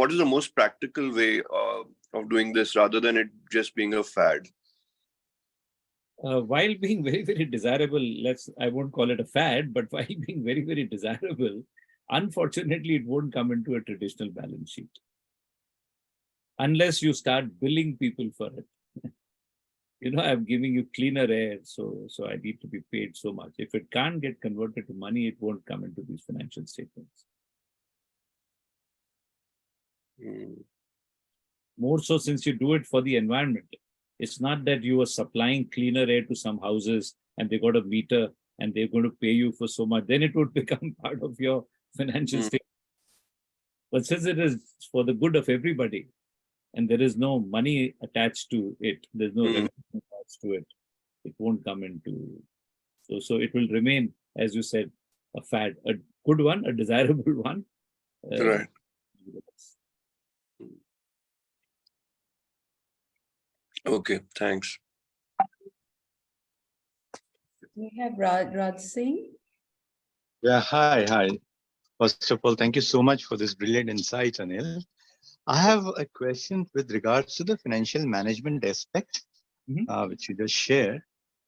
is the most practical way of doing this rather than it just being a fad? While being very, very desirable, I won't call it a fad, but while being very, very desirable, unfortunately, it won't come into a traditional balance sheet unless you start billing people for it. I'm giving you cleaner air, so I need to be paid so much. If it can't get converted to money, it won't come into these financial statements. More so since you do it for the environment. It's not that you are supplying cleaner air to some houses and they got a meter and they're going to pay you for so much. Then it would become part of your financial statement. But since it is for the good of everybody and there is no money attached to it, there's no revenue attached to it, it won't come into. So it will remain, as you said, a fad, a good one, a desirable one. Right. Okay, thanks. We have Raj Singh. Yeah, hi. First of all, thank you so much for this brilliant insight, Anil. I have a question with regards to the financial management aspect, which you just shared.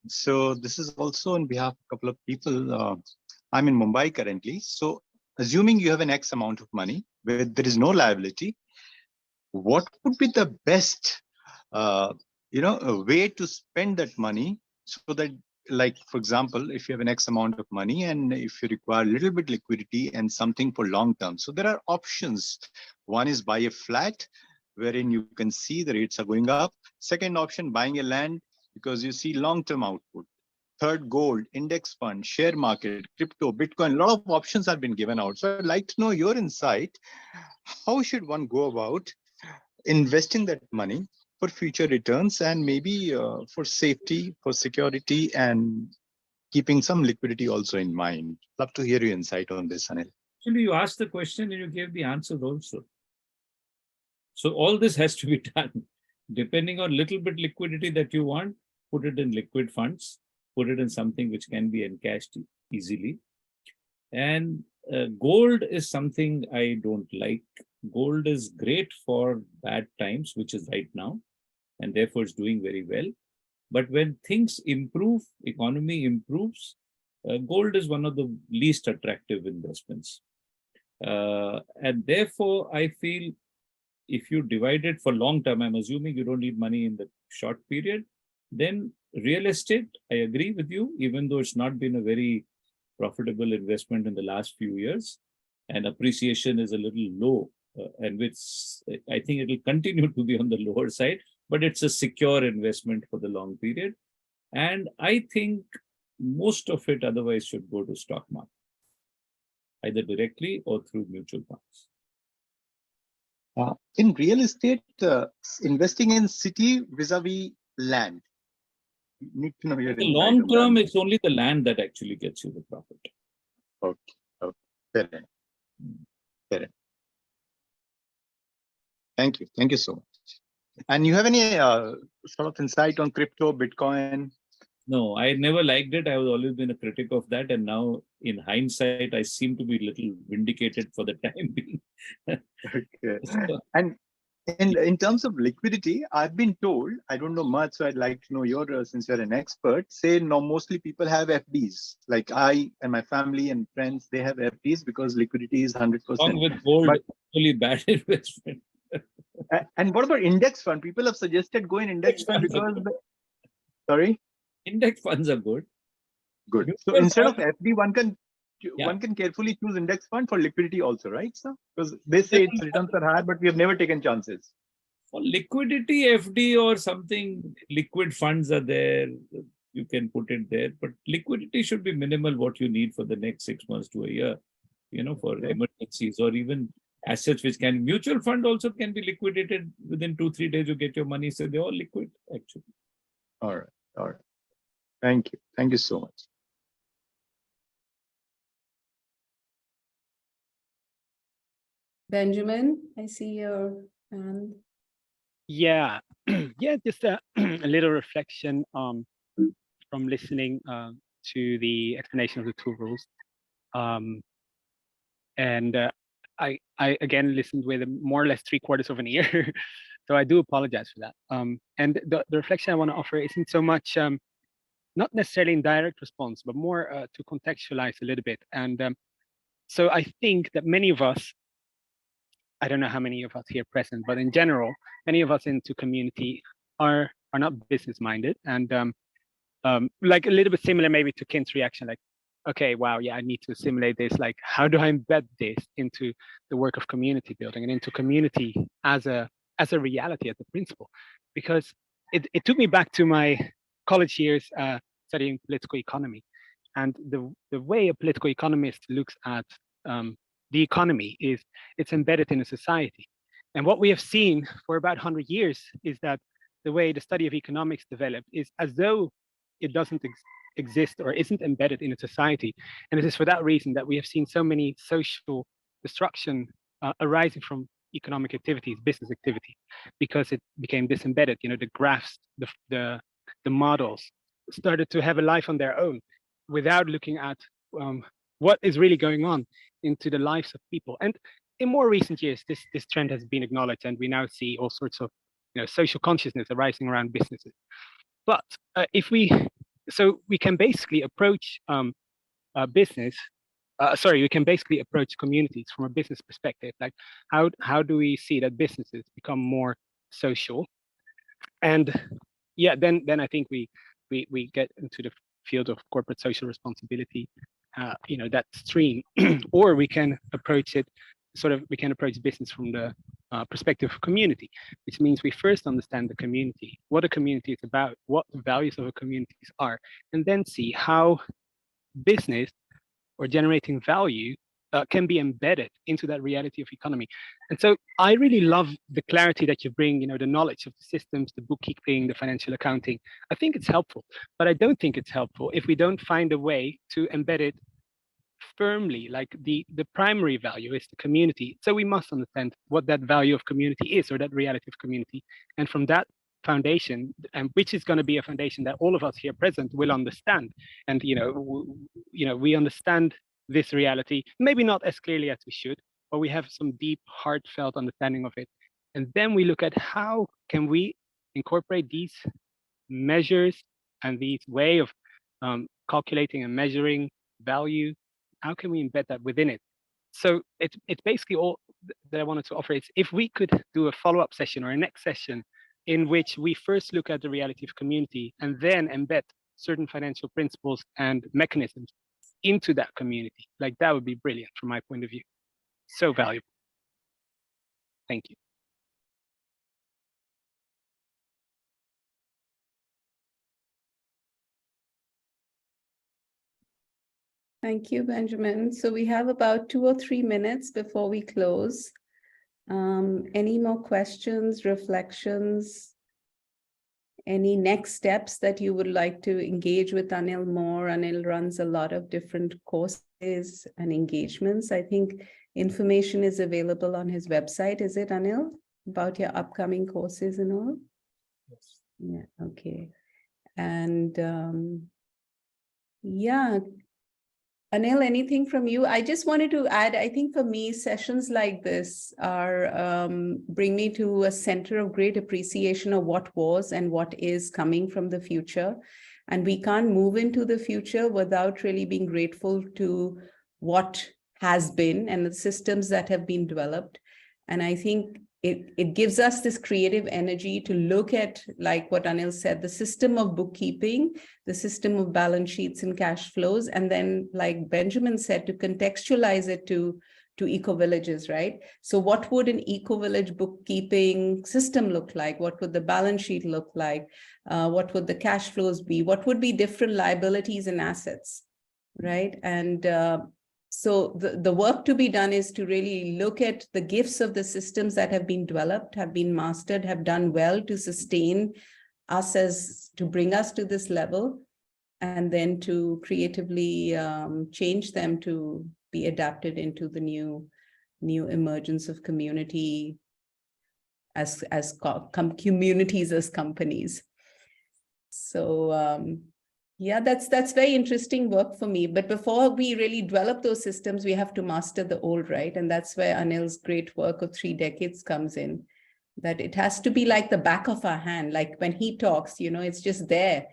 So this is also on behalf of a couple of people. I'm in Mumbai currently. So assuming you have an X amount of money where there is no liability, what would be the best, way to spend that money so that, like, for example, if you have an X amount of money and if you require a little bit liquidity and something for long term. So there are options. One is buy a flat wherein you can see the rates are going up. Second option, buying a land because you see long-term output. Third, gold, index fund, share market, crypto, Bitcoin, a lot of options have been given out. So I'd like to know your insight. How should one go about investing that money for future returns and maybe for safety, for security, and keeping some liquidity also in mind? Love to hear your insight on this, Anil. Actually, you asked the question and you gave the answer also. So all this has to be done. Depending on little bit liquidity that you want, put it in liquid funds, put it in something which can be encashed easily. And gold is something I don't like. Gold is great for bad times, which is right now, and therefore it's doing very well. But when things improve, economy improves, gold is one of the least attractive investments. And therefore, I feel if you divide it for long term, I'm assuming you don't need money in the short period, then real estate, I agree with you, even though it's not been a very profitable investment in the last few years, and appreciation is a little low, and which I think it will continue to be on the lower side, but it's a secure investment for the long period. And I think most of it otherwise should go to stock market, either directly or through mutual funds. In real estate, investing in city vis-a-vis land. You need to know your In the insight long on term, that. it's only the land that actually gets you the profit. Okay, okay. Fair enough. Fair enough. Thank you so much. And you have any sort of insight on crypto, Bitcoin? No, I never liked it. I have always been a critic of that. And now in hindsight, I seem to be a little vindicated for the time being. Okay. So, And in terms of liquidity, I've been told, I don't know much, so I'd like to know your, since you're an expert, say no, mostly people have FDs. Like I and my family and friends, they have FDs because liquidity is 100%. along with gold, But, really bad investment. and what about index fund? People have suggested go in index fund because, sorry? Index funds are good. Good. So Mutual instead of funds, FD, one yeah. can carefully choose index fund for liquidity also, right, sir? Because they say its returns are high, but we have never taken chances. For liquidity, FD or something, liquid funds are there. You can put it there, but liquidity should be minimal what you need for the next 6 months to a year, for emergencies or even assets which can, mutual fund also can be liquidated within 2-3 days, you get your money. So they're all liquid actually. All right. All right. Thank you. Thank you so much. Benjamin, I see your hand. Yeah, yeah, just a, a little reflection from listening to the explanation of the two rules. And I again listened with more or less 3/4 of an ear, so I do apologize for that. And the reflection I want to offer isn't so much not necessarily in direct response, but more to contextualize a little bit. And so I think that many of us, I don't know how many of us here present, but in general, many of us into community are not business minded, and like a little bit similar maybe to Kent's reaction, like, okay, wow, yeah, I need to assimilate this. Like, how do I embed this into the work of community building and into community as a reality, as a principle? Because it took me back to my college years studying political economy, and the way a political economist looks at the economy is it's embedded in a society. And what we have seen for about 100 years is that the way the study of economics developed is as though it doesn't exist or isn't embedded in a society. And it is for that reason that we have seen so many social destruction arising from economic activities, business activity, because it became disembedded. The graphs, the models started to have a life on their own without looking at what is really going on into the lives of people. And in more recent years, this trend has been acknowledged, and we now see all sorts of social consciousness arising around businesses. But if we can basically approach business. We can basically approach communities from a business perspective. Like, how do we see that businesses become more social? And yeah, then I think we get into the field of corporate social responsibility. That stream, or we can approach it we can approach business from the perspective of community, which means we first understand the community, what a community is about, what the values of a communities are, and then see how business or generating value can be embedded into that reality of economy. And so I really love the clarity that you bring, the knowledge of the systems, the bookkeeping, the financial accounting. I think it's helpful, but I don't think it's helpful if we don't find a way to embed it firmly, like the primary value is the community. So we must understand what that value of community is, or that reality of community. And from that foundation, and which is going to be a foundation that all of us here present will understand. And we understand this reality, maybe not as clearly as we should, but we have some deep, heartfelt understanding of it. And then we look at how can we incorporate these measures and these way of calculating and measuring value. How can we embed that within it? So it's basically all that I wanted to offer. Is if we could do a follow-up session or a next session in which we first look at the reality of community and then embed certain financial principles and mechanisms into that community, like that would be brilliant from my point of view. So valuable. Thank you. Thank you, Benjamin. So we have about 2 or 3 minutes before we close. Any more questions, reflections? Any next steps that you would like to engage with Anil more? Anil runs a lot of different courses and engagements. I think information is available on his website. Is it, Anil, about your upcoming courses and all? Yes. Yeah, okay. And yeah, Anil, anything from you? I just wanted to add, I think for me, sessions like this are bring me to a center of great appreciation of what was and what is coming from the future. And we can't move into the future without really being grateful to what has been and the systems that have been developed. And I think it gives us this creative energy to look at, like what Anil said, the system of bookkeeping, the system of balance sheets and cash flows, and then, like Benjamin said, to contextualize it to Ecovillages, right? So what would an Ecovillage bookkeeping system look like? What would the balance sheet look like? What would the cash flows be? What would be different liabilities and assets, right? And so the work to be done is to really look at the gifts of the systems that have been developed, have been mastered, have done well to sustain us to bring us to this level, and then to creatively change them to be adapted into the new emergence of community as communities as companies. So yeah, that's very interesting work for me. But before we really develop those systems, we have to master the old, right? And that's where Anil's great work of 3 decades comes in, that it has to be like the back of our hand. Like when he talks, it's just there.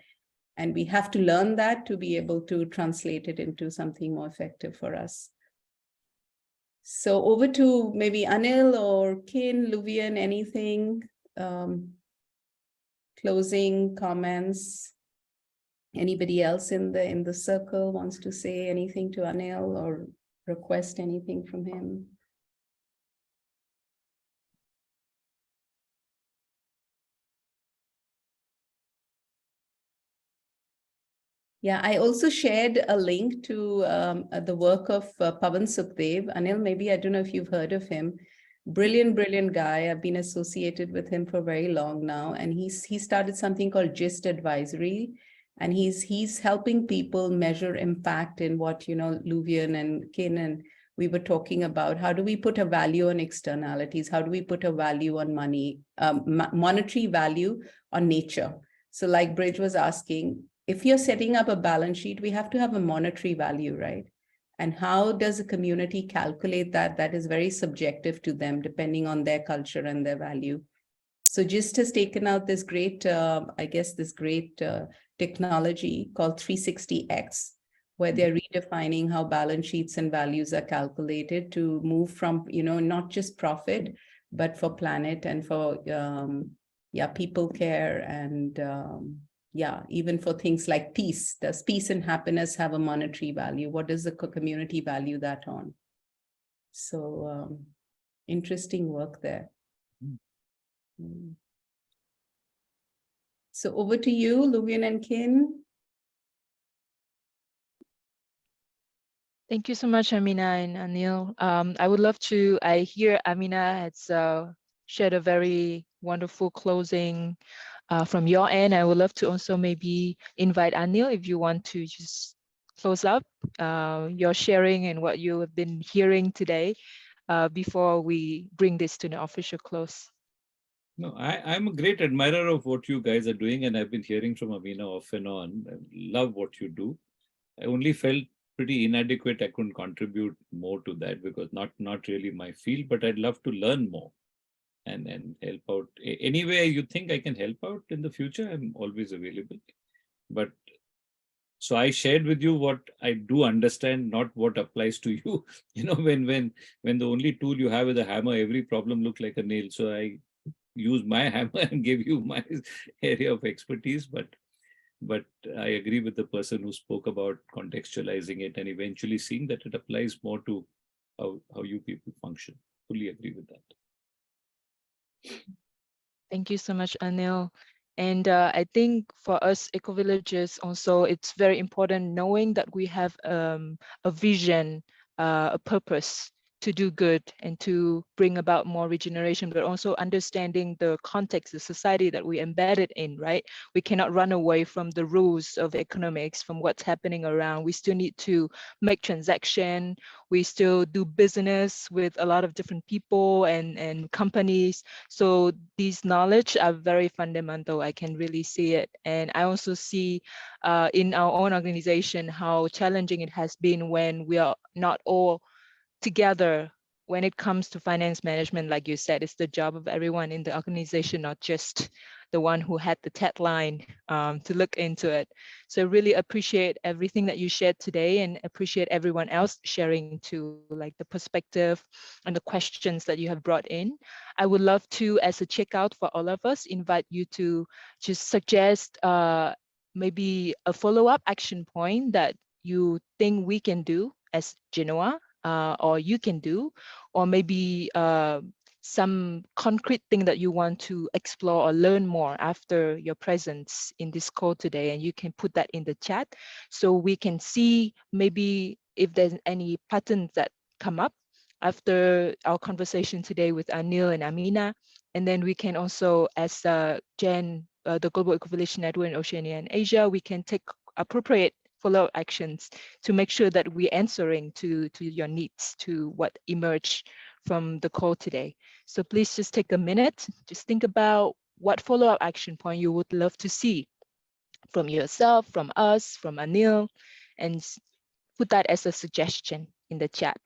And we have to learn that to be able to translate it into something more effective for us. So over to maybe Anil or Kin, Luvian, anything? Closing comments? Anybody else in the circle wants to say anything to Anil or request anything from him? Yeah, I also shared a link to the work of Pawan Sukhdev. Anil, maybe, I don't know if you've heard of him. Brilliant, brilliant guy. I've been associated with him for very long now. And he started something called GIST Advisory. And he's helping people measure impact in what, Luvian and Kin and we were talking about. How do we put a value on externalities? How do we put a value on money, monetary value on nature? So like Bridge was asking, if you're setting up a balance sheet, we have to have a monetary value, right? And how does a community calculate that? That is very subjective to them, depending on their culture and their value. So GIST has taken out this great, technology called 360X, where they're redefining how balance sheets and values are calculated to move from, not just profit, but for planet and for, people care and, even for things like peace. Does peace and happiness have a monetary value? What does the community value that on? So interesting work there. So over to you, Luvian and Kin. Thank you so much, Amena and Anil. I would love to, I hear Amena has shared a very wonderful closing from your end. I would love to also maybe invite Anil if you want to just close up your sharing and what you have been hearing today before we bring this to an official close. No, I'm a great admirer of what you guys are doing, and I've been hearing from Amena off and on. I love what you do. I only felt pretty inadequate. I couldn't contribute more to that because not really my field, but I'd love to learn more and help out. Any way you think I can help out in the future, I'm always available. But so I shared with you what I do understand, not what applies to you. You know, when the only tool you have is a hammer, every problem looks like a nail. So I use my hammer and give you my area of expertise, but I agree with the person who spoke about contextualizing it and eventually seeing that it applies more to how you people function. Fully agree with that. Thank you so much, Anil. And I think for us Ecovillages also, it's very important knowing that we have a vision, a purpose to do good and to bring about more regeneration, but also understanding the context, the society that we embedded in, right? We cannot run away from the rules of economics, from what's happening around. We still need to make transaction. We still do business with a lot of different people and companies. So these knowledge are very fundamental. I can really see it. And I also see in our own organization how challenging it has been when we are not all together when it comes to finance management. Like you said, it's the job of everyone in the organization, not just the one who had the tagline to look into it. So really appreciate everything that you shared today and appreciate everyone else sharing too, like the perspective and the questions that you have brought in. I would love to, as a checkout for all of us, invite you to just suggest maybe a follow-up action point that you think we can do as GENOA, or you can do, or maybe some concrete thing that you want to explore or learn more after your presence in this call today, and you can put that in the chat so we can see maybe if there's any patterns that come up after our conversation today with Anil and Amena. And then we can also, as Jen, the Global Ecovillages Network in Oceania and Asia, we can take appropriate follow-up actions to make sure that we're answering to your needs, to what emerged from the call today. So please just take a minute, just think about what follow-up action point you would love to see from yourself, from us, from Anil, and put that as a suggestion in the chat.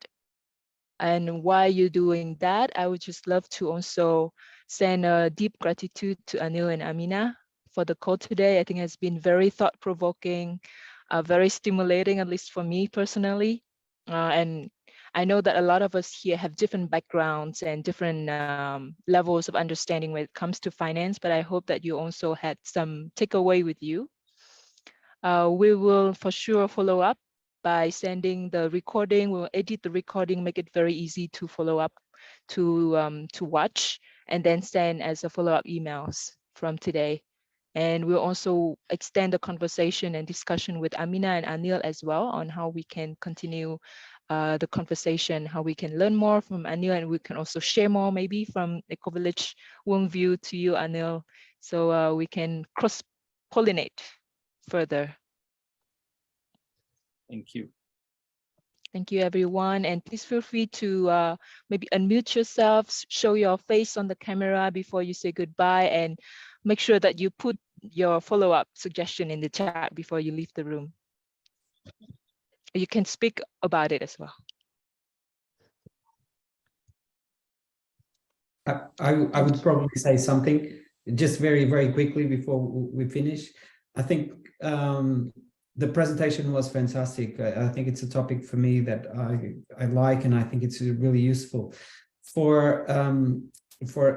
And while you're doing that, I would just love to also send a deep gratitude to Anil and Amena for the call today. I think it's been very thought-provoking, very stimulating, at least for me personally. And I know that a lot of us here have different backgrounds and different levels of understanding when it comes to finance, but I hope that you also had some takeaway with you. We will for sure follow up by sending the recording. We'll edit the recording, make it very easy to follow up, to watch, and then send as a follow-up emails from today. And we'll also extend the conversation and discussion with Amena and Anil as well on how we can continue the conversation, how we can learn more from Anil, and we can also share more maybe from Ecovillage worldview to you, Anil, so we can cross-pollinate further. Thank you. Thank you, everyone. And please feel free to maybe unmute yourselves, show your face on the camera before you say goodbye, and make sure that you put your follow-up suggestion in the chat before you leave the room. You can speak about it as well. I would probably say something just very, very quickly before we finish. I think the presentation was fantastic. I think it's a topic for me that I like, and I think it's really useful for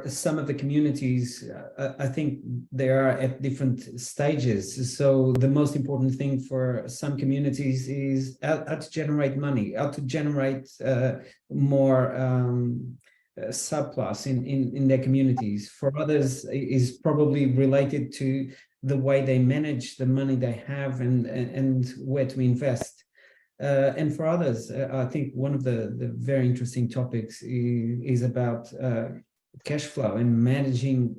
some of the communities. I think they are at different stages. So the most important thing for some communities is how to generate money, how to generate more surplus in their communities. For others, is probably related to the way they manage the money they have and where to invest. And for others, I think one of the very interesting topics is about cash flow and managing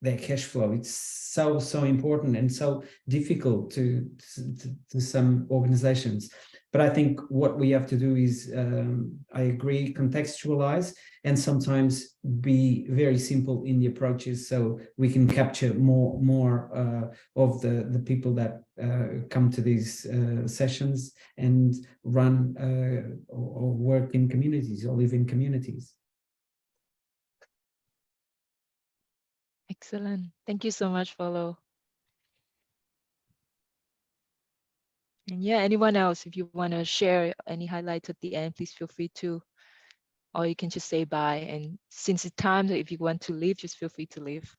their cash flow. It's so important and so difficult to some organizations. But I think what we have to do is, I agree, contextualize and sometimes be very simple in the approaches, so we can capture more of the people that come to these sessions and run or work in communities or live in communities. Excellent. Thank you so much, Follow. And yeah, anyone else, if you want to share any highlights at the end, please feel free to, or you can just say bye. And since it's time, if you want to leave, just feel free to leave.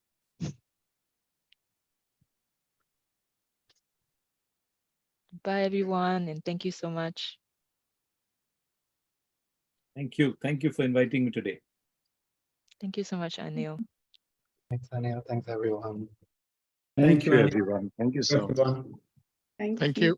Bye, everyone, and thank you so much. Thank you. Thank you for inviting me today. Thank you so much, Anil. Thanks, Anil. Thanks, everyone. Thank you, Anil. everyone. Thank you so much. Everyone. Thank Thank you. you.